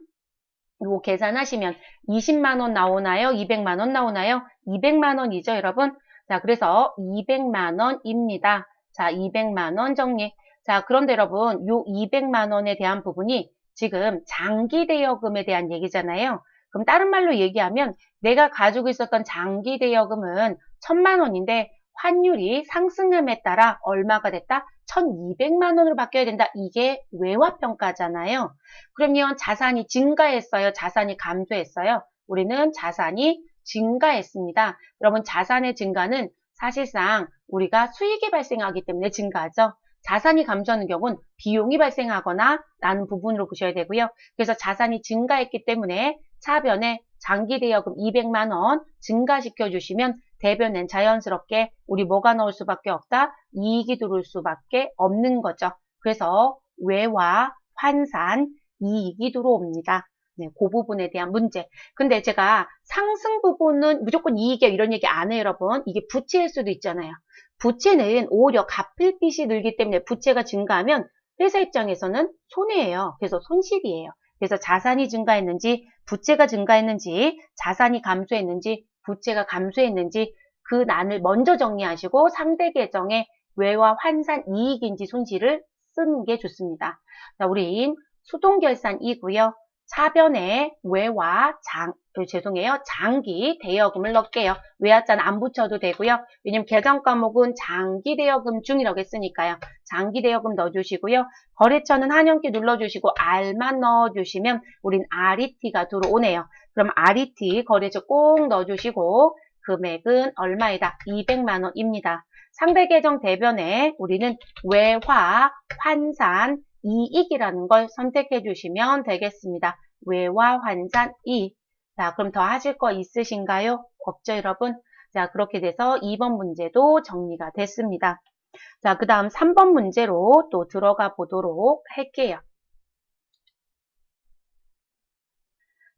이거 계산하시면 20만 원 나오나요? 200만 원 나오나요? 200만 원이죠, 여러분? 자, 그래서 200만 원입니다. 자, 200만 원 정리. 자, 그런데 여러분, 요 200만 원에 대한 부분이 지금 장기 대여금에 대한 얘기잖아요. 그럼 다른 말로 얘기하면 내가 가지고 있었던 장기 대여금은 1,000만 원인데 환율이 상승함에 따라 얼마가 됐다? 1,200만 원으로 바뀌어야 된다. 이게 외화평가잖아요. 그러면 자산이 증가했어요? 자산이 감소했어요? 우리는 자산이 증가했습니다. 여러분 자산의 증가는 사실상 우리가 수익이 발생하기 때문에 증가하죠. 자산이 감소하는 경우는 비용이 발생하거나 라는 부분으로 보셔야 되고요. 그래서 자산이 증가했기 때문에 차변에 장기 대여금 200만 원 증가시켜 주시면 대변엔 자연스럽게 우리 뭐가 나올 수밖에 없다? 이익이 들어올 수밖에 없는 거죠. 그래서 외화, 환산, 이익이 들어옵니다. 네, 그 부분에 대한 문제. 근데 제가 상승 부분은 무조건 이익이야 이런 얘기 안 해요, 여러분. 이게 부채일 수도 있잖아요. 부채는 오히려 갚을 빚이 늘기 때문에 부채가 증가하면 회사 입장에서는 손해예요. 그래서 손실이에요. 그래서 자산이 증가했는지 부채가 증가했는지 자산이 감소했는지 부채가 감소했는지 그 난을 먼저 정리하시고 상대 계정에 외화 환산 이익인지 손실을 쓰는 게 좋습니다. 자, 우린 수동결산이고요. 차변에 외화 죄송해요. 장기 대여금을 넣을게요. 외화자는 안 붙여도 되고요. 왜냐면 계정 과목은 장기 대여금 중이라고 했으니까요. 장기 대여금 넣어주시고요. 거래처는 한영키 눌러주시고 R만 넣어주시면 우린 RET가 들어오네요. 그럼 RET 거래처 꼭 넣어주시고 금액은 얼마이다? 200만 원입니다. 상대 계정 대변에 우리는 외화, 환산, 이익이라는 걸 선택해 주시면 되겠습니다. 외화, 환산, 이익. 자, 그럼 더 하실 거 있으신가요? 없죠, 여러분? 자, 그렇게 돼서 2번 문제도 정리가 됐습니다. 자, 그 다음 3번 문제로 또 들어가 보도록 할게요.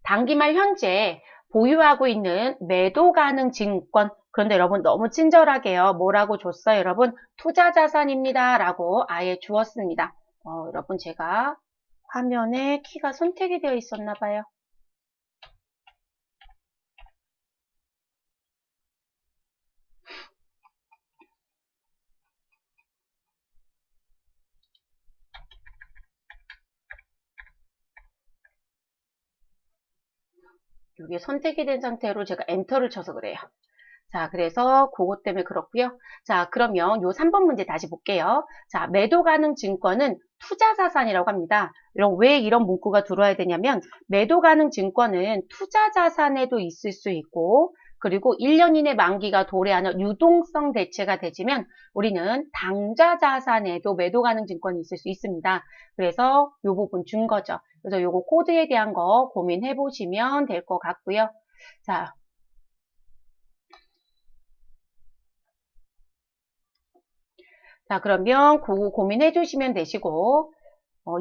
단기말 현재 보유하고 있는 매도 가능 증권. 그런데 여러분 너무 친절하게요. 뭐라고 줬어요, 여러분? 투자자산입니다. 라고 아예 주었습니다. 여러분 제가 화면에 키가 선택이 되어 있었나 봐요. 이게 선택이 된 상태로 제가 엔터를 쳐서 그래요. 자, 그래서 그것 때문에 그렇고요. 자, 그러면 요 3번 문제 다시 볼게요. 자, 매도 가능 증권은 투자 자산이라고 합니다. 왜 이런 문구가 들어와야 되냐면 매도 가능 증권은 투자 자산에도 있을 수 있고 그리고 1년 이내 만기가 도래하는 유동성 대체가 되지면 우리는 당좌 자산에도 매도 가능 증권이 있을 수 있습니다. 그래서 요 부분 준 거죠. 그래서 요거 코드에 대한 거 고민해 보시면 될 것 같고요. 자, 그러면 그거 고민해 주시면 되시고,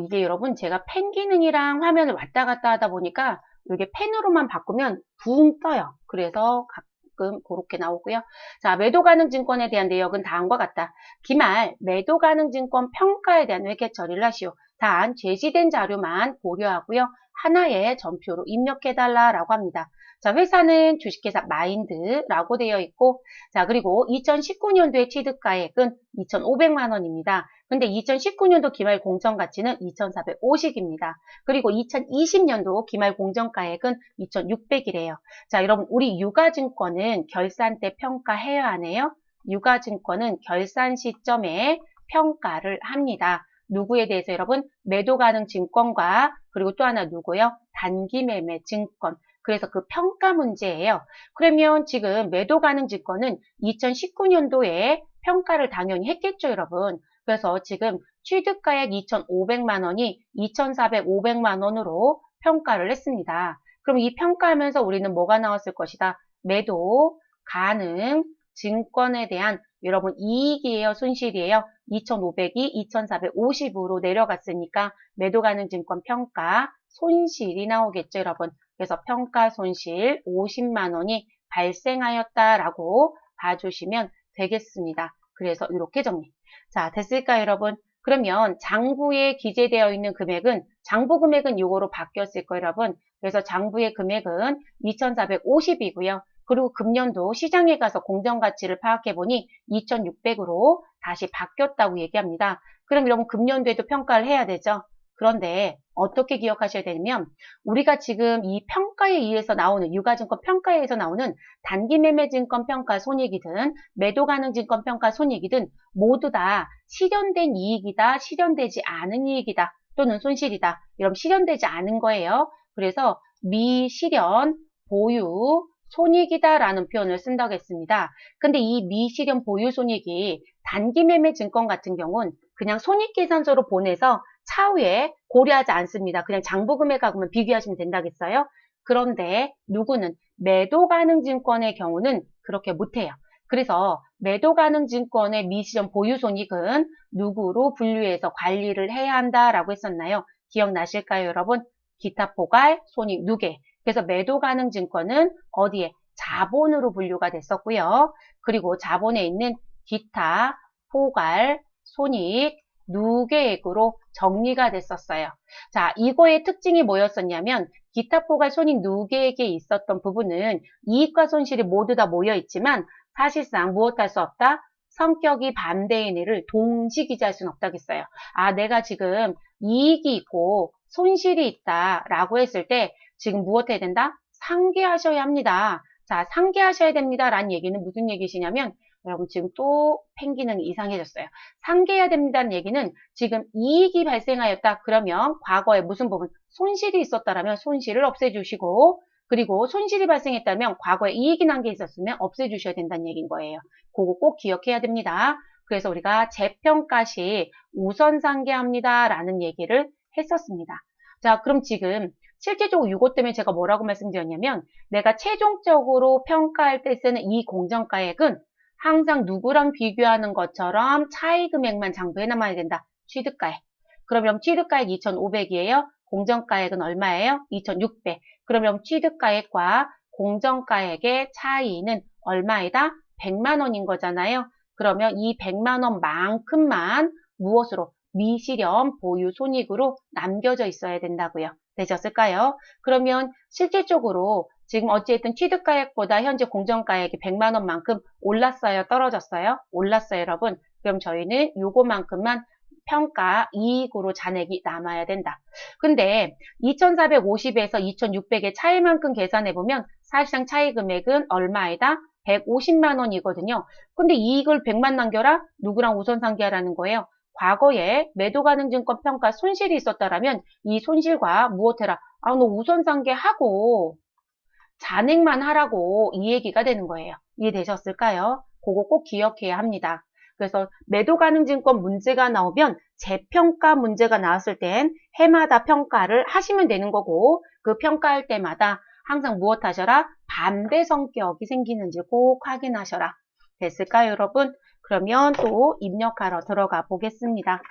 이게 여러분 제가 펜 기능이랑 화면을 왔다 갔다 하다 보니까 이게 펜으로만 바꾸면 붕 떠요. 그래서 가끔 그렇게 나오고요. 자, 매도 가능 증권에 대한 내역은 다음과 같다. 기말 매도 가능 증권 평가에 대한 회계 처리를 하시오. 단 제시된 자료만 고려하고요. 하나의 전표로 입력해달라라고 합니다. 자, 회사는 주식회사 마인드라고 되어 있고, 자, 그리고 2019년도의 취득가액은 2,500만 원입니다. 근데 2019년도 기말 공정가치는 2,450입니다. 그리고 2020년도 기말 공정가액은 2,600이래요. 자, 여러분, 우리 유가증권은 결산 때 평가해야 하네요. 유가증권은 결산 시점에 평가를 합니다. 누구에 대해서 여러분? 매도 가능 증권과 그리고 또 하나 누구요? 단기 매매 증권. 그래서 그 평가 문제예요. 그러면 지금 매도 가능 증권은 2019년도에 평가를 당연히 했겠죠, 여러분. 그래서 지금 취득가액 2,500만 원이 2,400, 500만 원으로 평가를 했습니다. 그럼 이 평가하면서 우리는 뭐가 나왔을 것이다? 매도 가능 증권에 대한 여러분 이익이에요, 손실이에요? 2,500이 2,450으로 내려갔으니까 매도 가능 증권 평가 손실이 나오겠죠, 여러분. 그래서 평가 손실 50만 원이 발생하였다라고 봐주시면 되겠습니다. 그래서 이렇게 정리. 자, 됐을까요, 여러분? 그러면 장부에 기재되어 있는 금액은 장부 금액은 이거로 바뀌었을 거예요, 여러분. 그래서 장부의 금액은 2,450이고요. 그리고 금년도 시장에 가서 공정가치를 파악해보니 2,600으로 다시 바뀌었다고 얘기합니다. 그럼 여러분 금년도에도 평가를 해야 되죠. 그런데 어떻게 기억하셔야 되냐면 우리가 지금 이 평가에 의해서 나오는 유가증권 평가에 의해서 나오는 단기매매증권 평가 손익이든 매도 가능 증권 평가 손익이든 모두 다 실현된 이익이다, 실현되지 않은 이익이다 또는 손실이다. 여러분 실현되지 않은 거예요. 그래서 미실현, 보유, 손익이다라는 표현을 쓴다고 했습니다. 근데 이 미실현 보유 손익이 단기매매 증권 같은 경우는 그냥 손익계산서로 보내서 차후에 고려하지 않습니다. 그냥 장부금액하고만 비교하시면 된다겠어요? 그런데 누구는 매도 가능 증권의 경우는 그렇게 못해요. 그래서 매도 가능 증권의 미시점 보유 손익은 누구로 분류해서 관리를 해야 한다라고 했었나요? 기억나실까요, 여러분? 기타 포괄, 손익 누계. 그래서 매도 가능 증권은 어디에? 자본으로 분류가 됐었고요. 그리고 자본에 있는 기타, 포괄, 손익, 누계액으로 정리가 됐었어요. 자, 이거의 특징이 뭐였었냐면 기타 포괄 손익 누계액에 있었던 부분은 이익과 손실이 모두 다 모여 있지만 사실상 무엇할 수 없다? 성격이 반대인 일을 동시 기재할 수는 없다겠어요. 아, 내가 지금 이익이 있고 손실이 있다라고 했을 때 지금 무엇 해야 된다? 상계하셔야 합니다. 자, 상계하셔야 됩니다. 라는 얘기는 무슨 얘기시냐면 여러분 지금 또 펜 기능이 이상해졌어요. 상계해야 됩니다는 얘기는 지금 이익이 발생하였다. 그러면 과거에 무슨 부분? 손실이 있었다라면 손실을 없애주시고 그리고 손실이 발생했다면 과거에 이익이 난 게 있었으면 없애주셔야 된다는 얘기인 거예요. 그거 꼭 기억해야 됩니다. 그래서 우리가 재평가 시 우선 상계합니다. 라는 얘기를 했었습니다. 자, 그럼 지금 실제적으로 이것 때문에 제가 뭐라고 말씀드렸냐면 내가 최종적으로 평가할 때 쓰는 이 공정가액은 항상 누구랑 비교하는 것처럼 차이 금액만 장부해 놔야 된다. 취득가액. 그러면 취득가액 2,500이에요. 공정가액은 얼마예요? 2,600. 그러면 취득가액과 공정가액의 차이는 얼마이다? 100만 원인 거잖아요. 그러면 이 100만 원만큼만 무엇으로? 미실현 보유 손익으로 남겨져 있어야 된다고요. 되셨을까요? 그러면 실질적으로 지금 어찌됐든 취득가액보다 현재 공정가액이 100만 원만큼 올랐어요? 떨어졌어요? 올랐어요, 여러분. 그럼 저희는 요거만큼만 평가 이익으로 잔액이 남아야 된다. 근데 2,450에서 2,600의 차이만큼 계산해보면 사실상 차이 금액은 얼마이다? 150만 원이거든요. 근데 이익을 100만 남겨라? 누구랑 우선 상계하라는 거예요? 과거에 매도 가능 증권 평가 손실이 있었다라면 이 손실과 무엇해라? 아, 너 우선 상계하고 잔액만 하라고 이 얘기가 되는 거예요. 이해되셨을까요? 그거 꼭 기억해야 합니다. 그래서 매도 가능 증권 문제가 나오면 재평가 문제가 나왔을 땐 해마다 평가를 하시면 되는 거고 그 평가할 때마다 항상 무엇 하셔라? 반대 성격이 생기는지 꼭 확인하셔라. 됐을까요, 여러분? 그러면 또 입력하러 들어가 보겠습니다.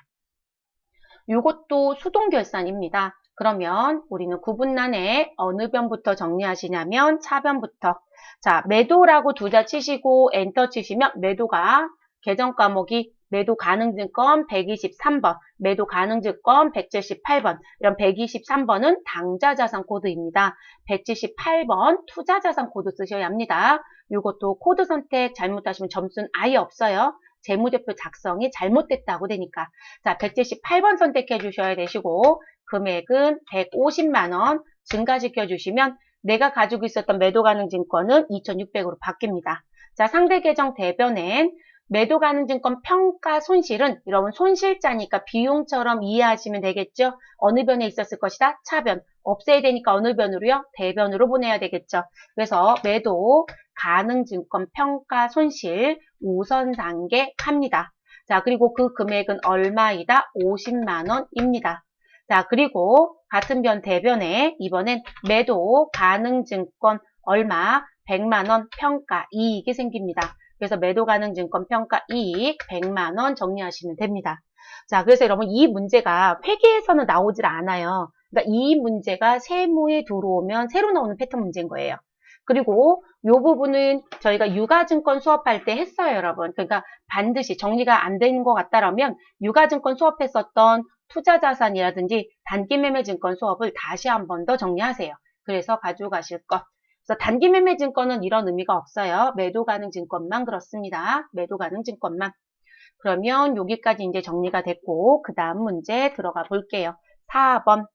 이것도 수동 결산입니다. 그러면 우리는 구분란에 어느 변부터 정리하시냐면 차변부터. 자, 매도라고 두자 치시고 엔터 치시면 매도가 계정 과목이 매도 가능증권 123번, 매도 가능증권 178번, 이런 123번은 당좌자산 코드입니다. 178번 투자자산 코드 쓰셔야 합니다. 이것도 코드 선택 잘못하시면 점수는 아예 없어요. 재무제표 작성이 잘못됐다고 되니까. 자, 178번 선택해 주셔야 되시고 금액은 150만 원 증가시켜 주시면 내가 가지고 있었던 매도 가능 증권은 2,600으로 바뀝니다. 자, 상대 계정 대변엔 매도 가능 증권 평가 손실은 여러분 손실자니까 비용처럼 이해하시면 되겠죠? 어느 변에 있었을 것이다? 차변. 없애야 되니까 어느 변으로요? 대변으로 보내야 되겠죠. 그래서 매도 가능 증권 평가 손실 우선 단계합니다. 자, 그리고 그 금액은 얼마이다? 50만 원입니다. 자, 그리고 같은 변 대변에 이번엔 매도 가능 증권 얼마? 100만 원 평가 이익이 생깁니다. 그래서 매도 가능 증권 평가 이익 100만 원 정리하시면 됩니다. 자, 그래서 여러분 이 문제가 회계에서는 나오질 않아요. 그러니까 이 문제가 세무에 들어오면 새로 나오는 패턴 문제인 거예요. 그리고 이 부분은 저희가 유가증권 수업할 때 했어요, 여러분. 그러니까 반드시 정리가 안 되는 것 같다라면 유가증권 수업했었던 투자자산이라든지 단기매매증권 수업을 다시 한 번 더 정리하세요. 그래서 가지고 가실 것. 그래서 단기매매증권은 이런 의미가 없어요. 매도 가능 증권만 그렇습니다. 매도 가능 증권만. 그러면 여기까지 이제 정리가 됐고 그 다음 문제 들어가 볼게요. 4번.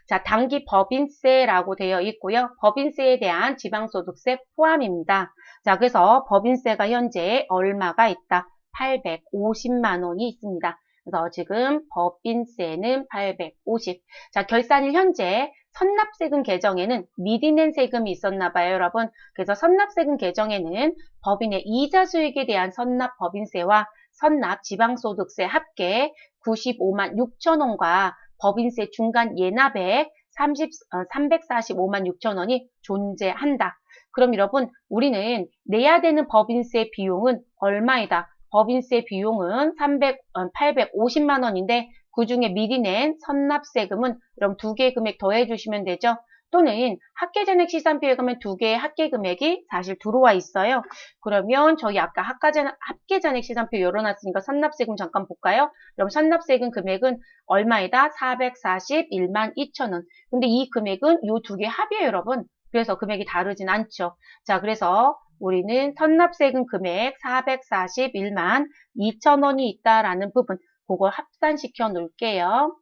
자, 단기 법인세라고 되어 있고요. 법인세에 대한 지방소득세 포함입니다. 자, 그래서 법인세가 현재 얼마가 있다? 850만 원이 있습니다. 그래서 지금 법인세는 850. 자, 결산일 현재 선납세금 계정에는 미리 낸 세금이 있었나 봐요, 여러분. 그래서 선납세금 계정에는 법인의 이자 수익에 대한 선납 법인세와 선납 지방소득세 합계 95만 6천 원과 법인세 중간 예납액 345만 6천 원이 존재한다. 그럼 여러분, 우리는 내야 되는 법인세 비용은 얼마이다? 법인세 비용은 850만 원인데 그 중에 미리 낸 선납세금은 그럼 두 개의 금액 더해 주시면 되죠. 또는 학계전액 시산표에 가면 두 개의 합계 금액이 사실 들어와 있어요. 그러면 저희 아까 합계전액 시산표 열어놨으니까 선납세금 잠깐 볼까요? 그럼 선납세금 금액은 얼마이다? 441만 2천 원. 근데 이 금액은 이 두 개 합이에요, 여러분. 그래서 금액이 다르진 않죠. 자, 그래서 우리는 선납세금 금액 441만 2천 원이 있다라는 부분, 그걸 합산시켜 놓을게요.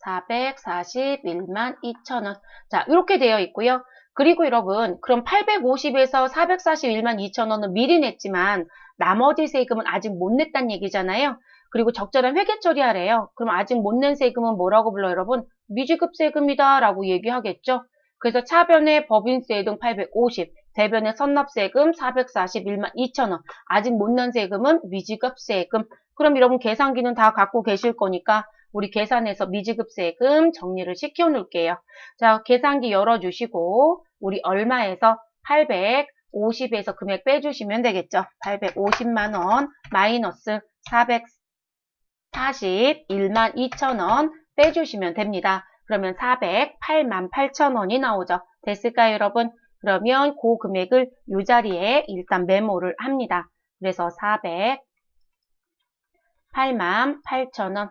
441만 2천 원. 자, 이렇게 되어 있고요. 그리고 여러분, 그럼 850에서 441만 2천 원은 미리 냈지만 나머지 세금은 아직 못 냈단 얘기잖아요. 그리고 적절한 회계 처리하래요. 그럼 아직 못 낸 세금은 뭐라고 불러요, 여러분? 미지급 세금이다 라고 얘기하겠죠. 그래서 차변의 법인세 등 850, 대변의 선납세금 441만 2천 원, 아직 못 낸 세금은 미지급 세금. 그럼 여러분 계산기는 다 갖고 계실 거니까 우리 계산해서 미지급세금 정리를 시켜 놓을게요. 자, 계산기 열어주시고 우리 얼마에서 850에서 금액 빼주시면 되겠죠. 850만 원 마이너스 441만 2천 원 빼주시면 됩니다. 그러면 408만 8천 원이 나오죠. 됐을까요, 여러분? 그러면 그 금액을 이 자리에 일단 메모를 합니다. 그래서 408만 8천 원.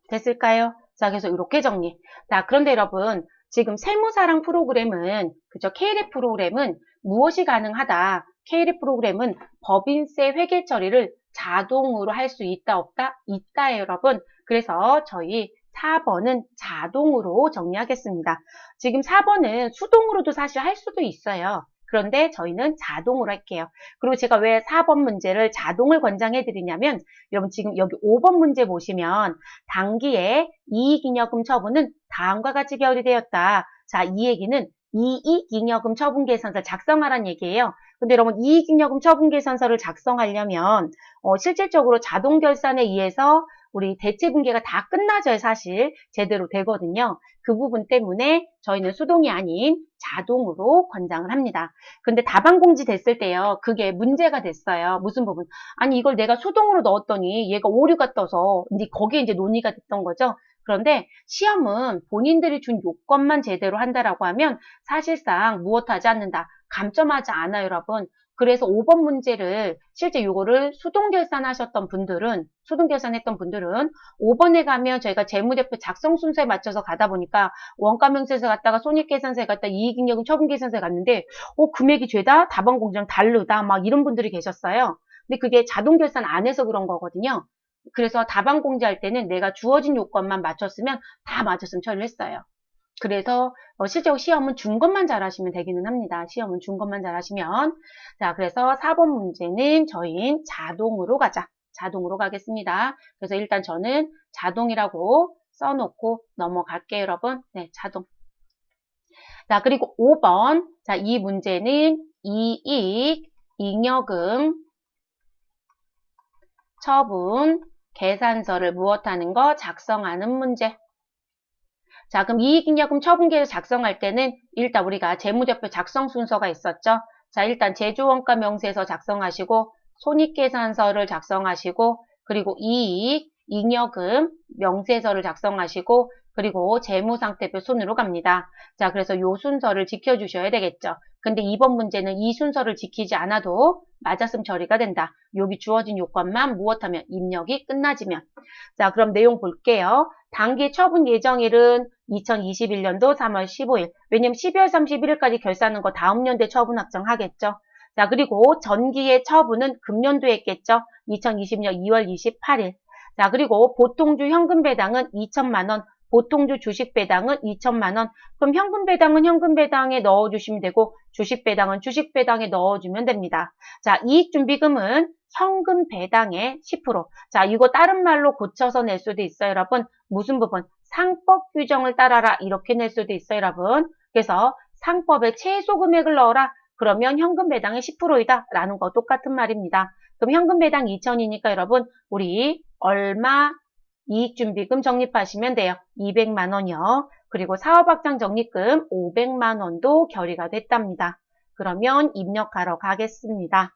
됐을까요? 자, 그래서 이렇게 정리. 자, 그런데 여러분, 지금 세무사랑 프로그램은, 그죠? KLF 프로그램은 무엇이 가능하다? KLF 프로그램은 법인세 회계 처리를 자동으로 할 수 있다, 없다? 있다예요, 여러분. 그래서 저희 4번은 자동으로 정리하겠습니다. 지금 4번은 수동으로도 사실 할 수도 있어요. 그런데 저희는 자동으로 할게요. 그리고 제가 왜 4번 문제를 자동을 권장해 드리냐면 여러분 지금 여기 5번 문제 보시면 당기의 이익잉여금 처분은 다음과 같이 결의되었다. 자, 이 얘기는 이익잉여금 처분 계산서 작성하라는 얘기예요. 근데 여러분 이익잉여금 처분 계산서를 작성하려면 실질적으로 자동 결산에 의해서 우리 대체분계가 다 끝나져야 사실 제대로 되거든요. 그 부분 때문에 저희는 수동이 아닌 자동으로 권장을 합니다. 근데 답안 공지 됐을 때요. 그게 문제가 됐어요. 무슨 부분? 아니 이걸 내가 수동으로 넣었더니 얘가 오류가 떠서 이제 거기에 이제 논의가 됐던 거죠. 그런데 시험은 본인들이 준 요건만 제대로 한다라고 하면 사실상 무엇하지 않는다. 감점하지 않아요, 여러분. 그래서 5번 문제를 실제 요거를 수동 결산했던 분들은 5번에 가면 저희가 재무제표 작성 순서에 맞춰서 가다 보니까 원가명세서 갔다가 손익계산서에 갔다가 이익잉여금 처분계산서에 갔는데 금액이 죄다 답안 공지랑 다르다 막 이런 분들이 계셨어요. 근데 그게 자동 결산 안 해서 그런 거거든요. 그래서 답안 공지할 때는 내가 주어진 요건만 맞췄으면 다 맞췄으면 처리를 했어요. 그래서 실제로 시험은 준 것만 잘하시면 되기는 합니다. 시험은 준 것만 잘하시면. 자, 그래서 4번 문제는 저희는 자동으로 가자. 자동으로 가겠습니다. 그래서 일단 저는 자동이라고 써놓고 넘어갈게요, 여러분. 네, 자동. 자, 그리고 5번. 자, 이 문제는 이익, 잉여금, 처분, 계산서를 무엇하는 거 작성하는 문제. 자, 그럼 이익잉여금 처분계를 작성할 때는 일단 우리가 재무제표 작성 순서가 있었죠. 자, 일단 제조원가 명세서 작성하시고 손익계산서를 작성하시고 그리고 이익, 잉여금 명세서를 작성하시고 그리고 재무상태표 순으로 갑니다. 자, 그래서 이 순서를 지켜주셔야 되겠죠. 근데 이번 문제는 이 순서를 지키지 않아도 맞았음 처리가 된다. 여기 주어진 요건만 무엇하면 입력이 끝나지면. 자, 그럼 내용 볼게요. 당기 처분 예정일은 2021년도 3월 15일. 왜냐면 12월 31일까지 결산한 거 다음 연도에 처분 확정하겠죠. 자, 그리고 전기의 처분은 금년도에 했겠죠. 2020년 2월 28일. 자, 그리고 보통주 현금 배당은 2천만 원, 보통주 주식 배당은 2천만 원. 그럼 현금 배당은 현금 배당에 넣어주시면 되고 주식 배당은 주식 배당에 넣어주면 됩니다. 자, 이익준비금은 현금 배당의 10%. 자, 이거 다른 말로 고쳐서 낼 수도 있어요, 여러분. 무슨 부분? 상법 규정을 따라라. 이렇게 낼 수도 있어요, 여러분. 그래서 상법에 최소 금액을 넣어라. 그러면 현금 배당의 10%이다. 라는 거 똑같은 말입니다. 그럼 현금 배당 2천이니까 여러분, 우리 얼마 이익준비금 적립하시면 돼요. 200만 원이요. 그리고 사업확장 적립금 500만 원도 결의가 됐답니다. 그러면 입력하러 가겠습니다.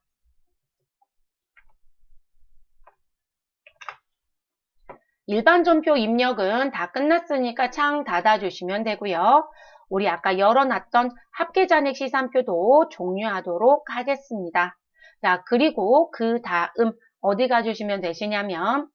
일반 전표 입력은 다 끝났으니까 창 닫아주시면 되고요. 우리 아까 열어놨던 합계잔액 시산표도 종료하도록 하겠습니다. 자, 그리고 그 다음 어디 가주시면 되시냐면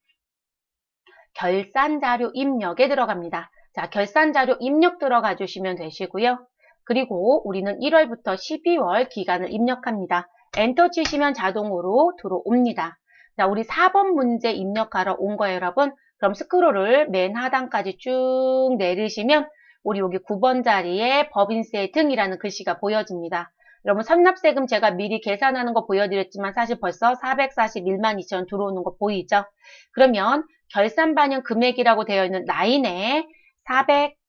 결산자료 입력에 들어갑니다. 자, 결산자료 입력 들어가 주시면 되시고요. 그리고 우리는 1월부터 12월 기간을 입력합니다. 엔터 치시면 자동으로 들어옵니다. 자, 우리 4번 문제 입력하러 온 거예요, 여러분. 그럼 스크롤을 맨 하단까지 쭉 내리시면 우리 여기 9번 자리에 법인세 등이라는 글씨가 보여집니다. 여러분 선납세금 제가 미리 계산하는 거 보여드렸지만 사실 벌써 441만 2천 들어오는 거 보이죠? 그러면 결산 반영 금액이라고 되어 있는 라인에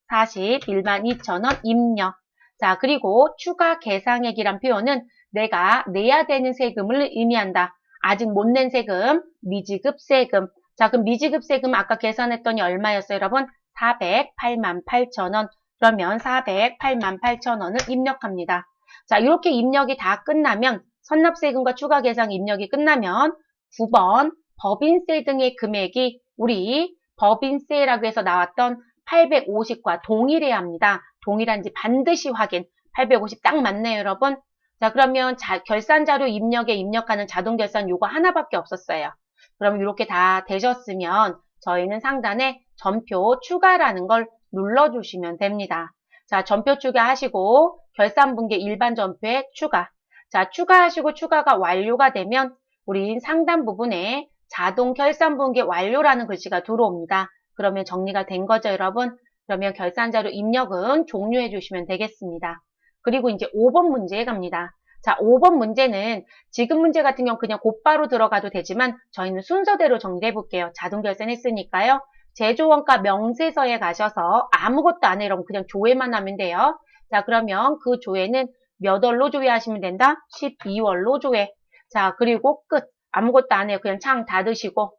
441만 2천 원 입력. 자, 그리고 추가 계상액이란 표현은 내가 내야 되는 세금을 의미한다. 아직 못 낸 세금, 미지급 세금. 자, 그럼 미지급 세금 아까 계산했더니 얼마였어요, 여러분? 408만 8천 원. 그러면 408만 8천 원을 입력합니다. 자, 이렇게 입력이 다 끝나면 선납세금과 추가 계상 입력이 끝나면 9번 법인세 등의 금액이 우리 법인세라고 해서 나왔던 850과 동일해야 합니다. 동일한지 반드시 확인. 850 딱 맞네요, 여러분. 자, 그러면 결산자료 입력에 입력하는 자동결산 요거 하나밖에 없었어요. 그럼 이렇게 다 되셨으면 저희는 상단에 전표 추가라는 걸 눌러주시면 됩니다. 자, 전표 추가하시고 결산분계 일반 전표에 추가. 자, 추가하시고 추가가 완료가 되면 우리 상단 부분에 자동 결산분계 완료라는 글씨가 들어옵니다. 그러면 정리가 된 거죠, 여러분? 그러면 결산자료 입력은 종료해 주시면 되겠습니다. 그리고 이제 5번 문제에 갑니다. 자, 5번 문제는 지금 문제 같은 경우 그냥 곧바로 들어가도 되지만 저희는 순서대로 정리해 볼게요. 자동 결산했으니까요. 제조원가 명세서에 가셔서 아무것도 안 해. 이러면 그냥 조회만 하면 돼요. 자, 그러면 그 조회는 몇 월로 조회하시면 된다? 12월로 조회. 자, 그리고 끝. 아무것도 안 해요. 그냥 창 닫으시고.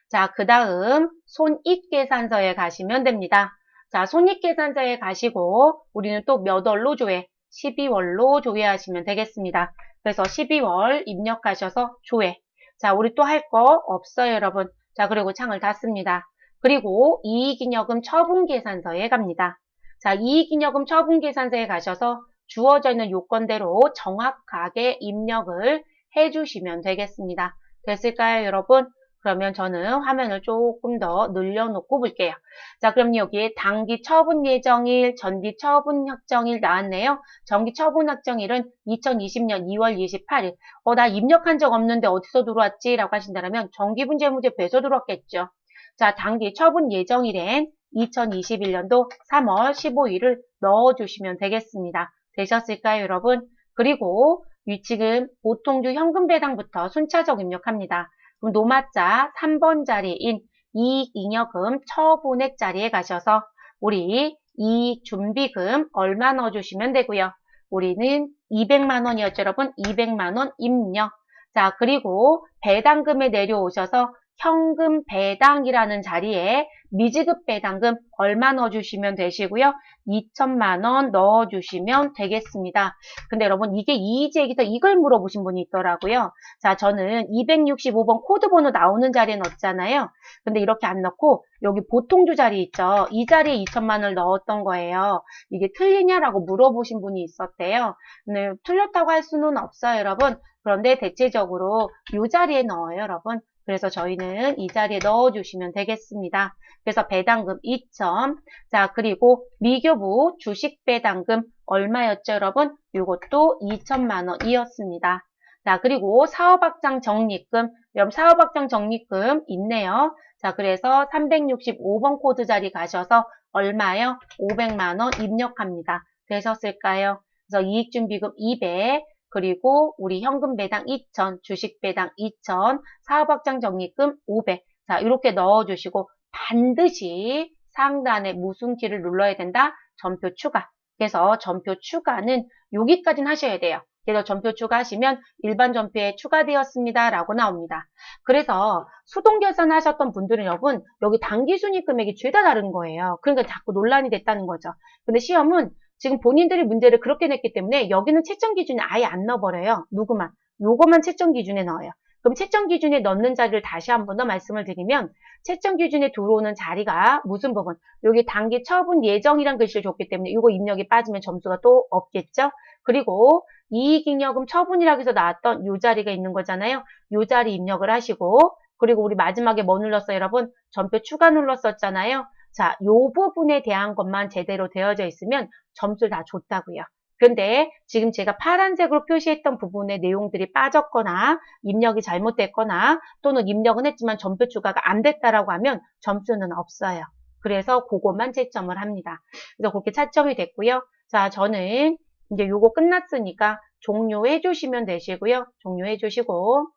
자, 그 다음 손익계산서에 가시면 됩니다. 자, 손익계산서에 가시고 우리는 또 몇 월로 조회? 12월로 조회하시면 되겠습니다. 그래서 12월 입력하셔서 조회. 자, 우리 또 할 거 없어요, 여러분. 자, 그리고 창을 닫습니다. 그리고 이익잉여금 처분계산서에 갑니다. 자, 이익잉여금 처분계산서에 가셔서 주어져 있는 요건대로 정확하게 입력을 해주시면 되겠습니다. 됐을까요, 여러분? 그러면 저는 화면을 조금 더 늘려놓고 볼게요. 자, 그럼 여기에 당기 처분 예정일, 전기 처분 확정일 나왔네요. 정기 처분 확정일은 2020년 2월 28일. 나 입력한 적 없는데 어디서 들어왔지? 라고 하신다면 정기분재무제표에서 들어왔겠죠. 자, 당기 처분 예정일엔 2021년도 3월 15일을 넣어주시면 되겠습니다. 되셨을까요, 여러분? 그리고 지금 보통주 현금 배당부터 순차적 입력합니다. 그럼 노마자 3번 자리인 이익잉여금 처분액 자리에 가셔서 우리 이익준비금 얼마 넣어주시면 되고요. 우리는 200만 원이었죠, 여러분. 200만 원 입력. 자, 그리고 배당금에 내려오셔서 현금 배당이라는 자리에 미지급 배당금 얼마 넣어주시면 되시고요. 2천만 원 넣어주시면 되겠습니다. 근데 여러분 이게 이의제기서 이걸 물어보신 분이 있더라고요. 자, 저는 265번 코드번호 나오는 자리에 넣었잖아요. 근데 이렇게 안 넣고 여기 보통주 자리 있죠. 이 자리에 2천만 원을 넣었던 거예요. 이게 틀리냐라고 물어보신 분이 있었대요. 네, 틀렸다고 할 수는 없어요, 여러분. 그런데 대체적으로 이 자리에 넣어요, 여러분. 그래서 저희는 이 자리에 넣어주시면 되겠습니다. 그래서 배당금 2천. 자, 그리고 미교부 주식 배당금 얼마였죠, 여러분? 이것도 2천만 원이었습니다. 자, 그리고 사업확장 적립금. 여러분, 사업확장 적립금 있네요. 자, 그래서 365번 코드 자리 가셔서 얼마요? 500만 원 입력합니다. 되셨을까요? 그래서 이익준비금 200. 그리고 우리 현금 배당 2천, 주식 배당 2천, 사업확장 적립금 500. 자, 이렇게 넣어주시고 반드시 상단에 무슨 키를 눌러야 된다? 전표 추가. 그래서 전표 추가는 여기까지는 하셔야 돼요. 그래서 전표 추가하시면 일반 전표에 추가되었습니다. 라고 나옵니다. 그래서 수동 계산하셨던 분들은 여러분 여기 당기순이익 금액이 죄다 다른 거예요. 그러니까 자꾸 논란이 됐다는 거죠. 근데 시험은 지금 본인들이 문제를 그렇게 냈기 때문에 여기는 채점 기준에 아예 안 넣어버려요. 누구만. 요거만 채점 기준에 넣어요. 그럼 채점 기준에 넣는 자리를 다시 한 번 더 말씀을 드리면 채점 기준에 들어오는 자리가 무슨 부분? 여기 단기 처분 예정이란 글씨를 줬기 때문에 이거 입력이 빠지면 점수가 또 없겠죠? 그리고 이익잉여금 처분이라고 해서 나왔던 이 자리가 있는 거잖아요. 이 자리 입력을 하시고 그리고 우리 마지막에 뭐 눌렀어요, 여러분? 전표 추가 눌렀었잖아요. 자, 요 부분에 대한 것만 제대로 되어져 있으면 점수를 다 줬다고요. 근데 지금 제가 파란색으로 표시했던 부분의 내용들이 빠졌거나 입력이 잘못됐거나 또는 입력은 했지만 점표 추가가 안 됐다라고 하면 점수는 없어요. 그래서 그것만 채점을 합니다. 그래서 그렇게 채점이 됐고요. 자, 저는 이제 요거 끝났으니까 종료해 주시면 되시고요. 종료해 주시고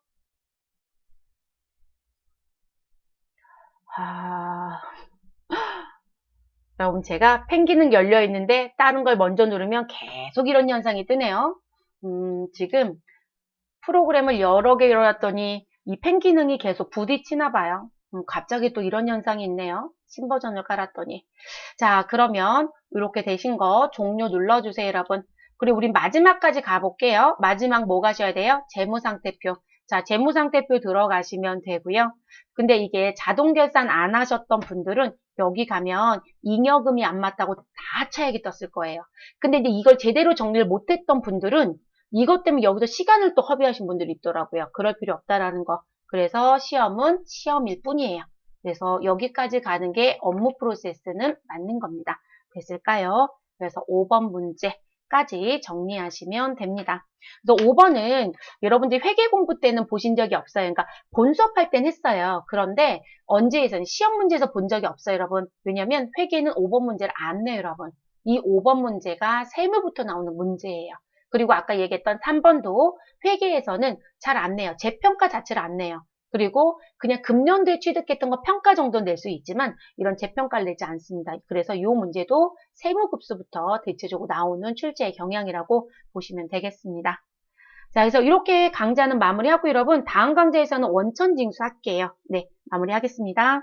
여러분 제가 펜 기능 열려 있는데 다른 걸 먼저 누르면 계속 이런 현상이 뜨네요. 지금 프로그램을 여러 개 열어놨더니 이 펜 기능이 계속 부딪히나 봐요. 갑자기 또 이런 현상이 있네요. 신버전을 깔았더니. 자, 그러면 이렇게 되신 거 종료 눌러주세요, 여러분. 그리고 우리 마지막까지 가볼게요. 마지막 뭐 가셔야 돼요? 재무상태표. 자, 재무상태표 들어가시면 되고요. 근데 이게 자동 결산 안 하셨던 분들은 여기 가면 잉여금이 안 맞다고 다 차액이 떴을 거예요. 근데 이제 이걸 제대로 정리를 못했던 분들은 이것 때문에 여기서 시간을 또 허비하신 분들이 있더라고요. 그럴 필요 없다라는 거. 그래서 시험은 시험일 뿐이에요. 그래서 여기까지 가는 게 업무 프로세스는 맞는 겁니다. 됐을까요? 그래서 5번 문제까지 정리하시면 됩니다. 그래서 5번은 여러분들이 회계 공부 때는 보신 적이 없어요. 그러니까 본 수업할 땐 했어요. 그런데 언제에서는 시험 문제에서 본 적이 없어요, 여러분. 왜냐면 회계는 5번 문제를 안 내요, 여러분. 이 5번 문제가 세무부터 나오는 문제예요. 그리고 아까 얘기했던 3번도 회계에서는 잘 안 내요. 재평가 자체를 안 내요. 그리고 그냥 금년도에 취득했던 거 평가 정도는 낼 수 있지만 이런 재평가를 내지 않습니다. 그래서 이 문제도 세무급수부터 대체적으로 나오는 출제의 경향이라고 보시면 되겠습니다. 자, 그래서 이렇게 강좌는 마무리하고 여러분 다음 강좌에서는 원천징수 할게요. 네, 마무리하겠습니다.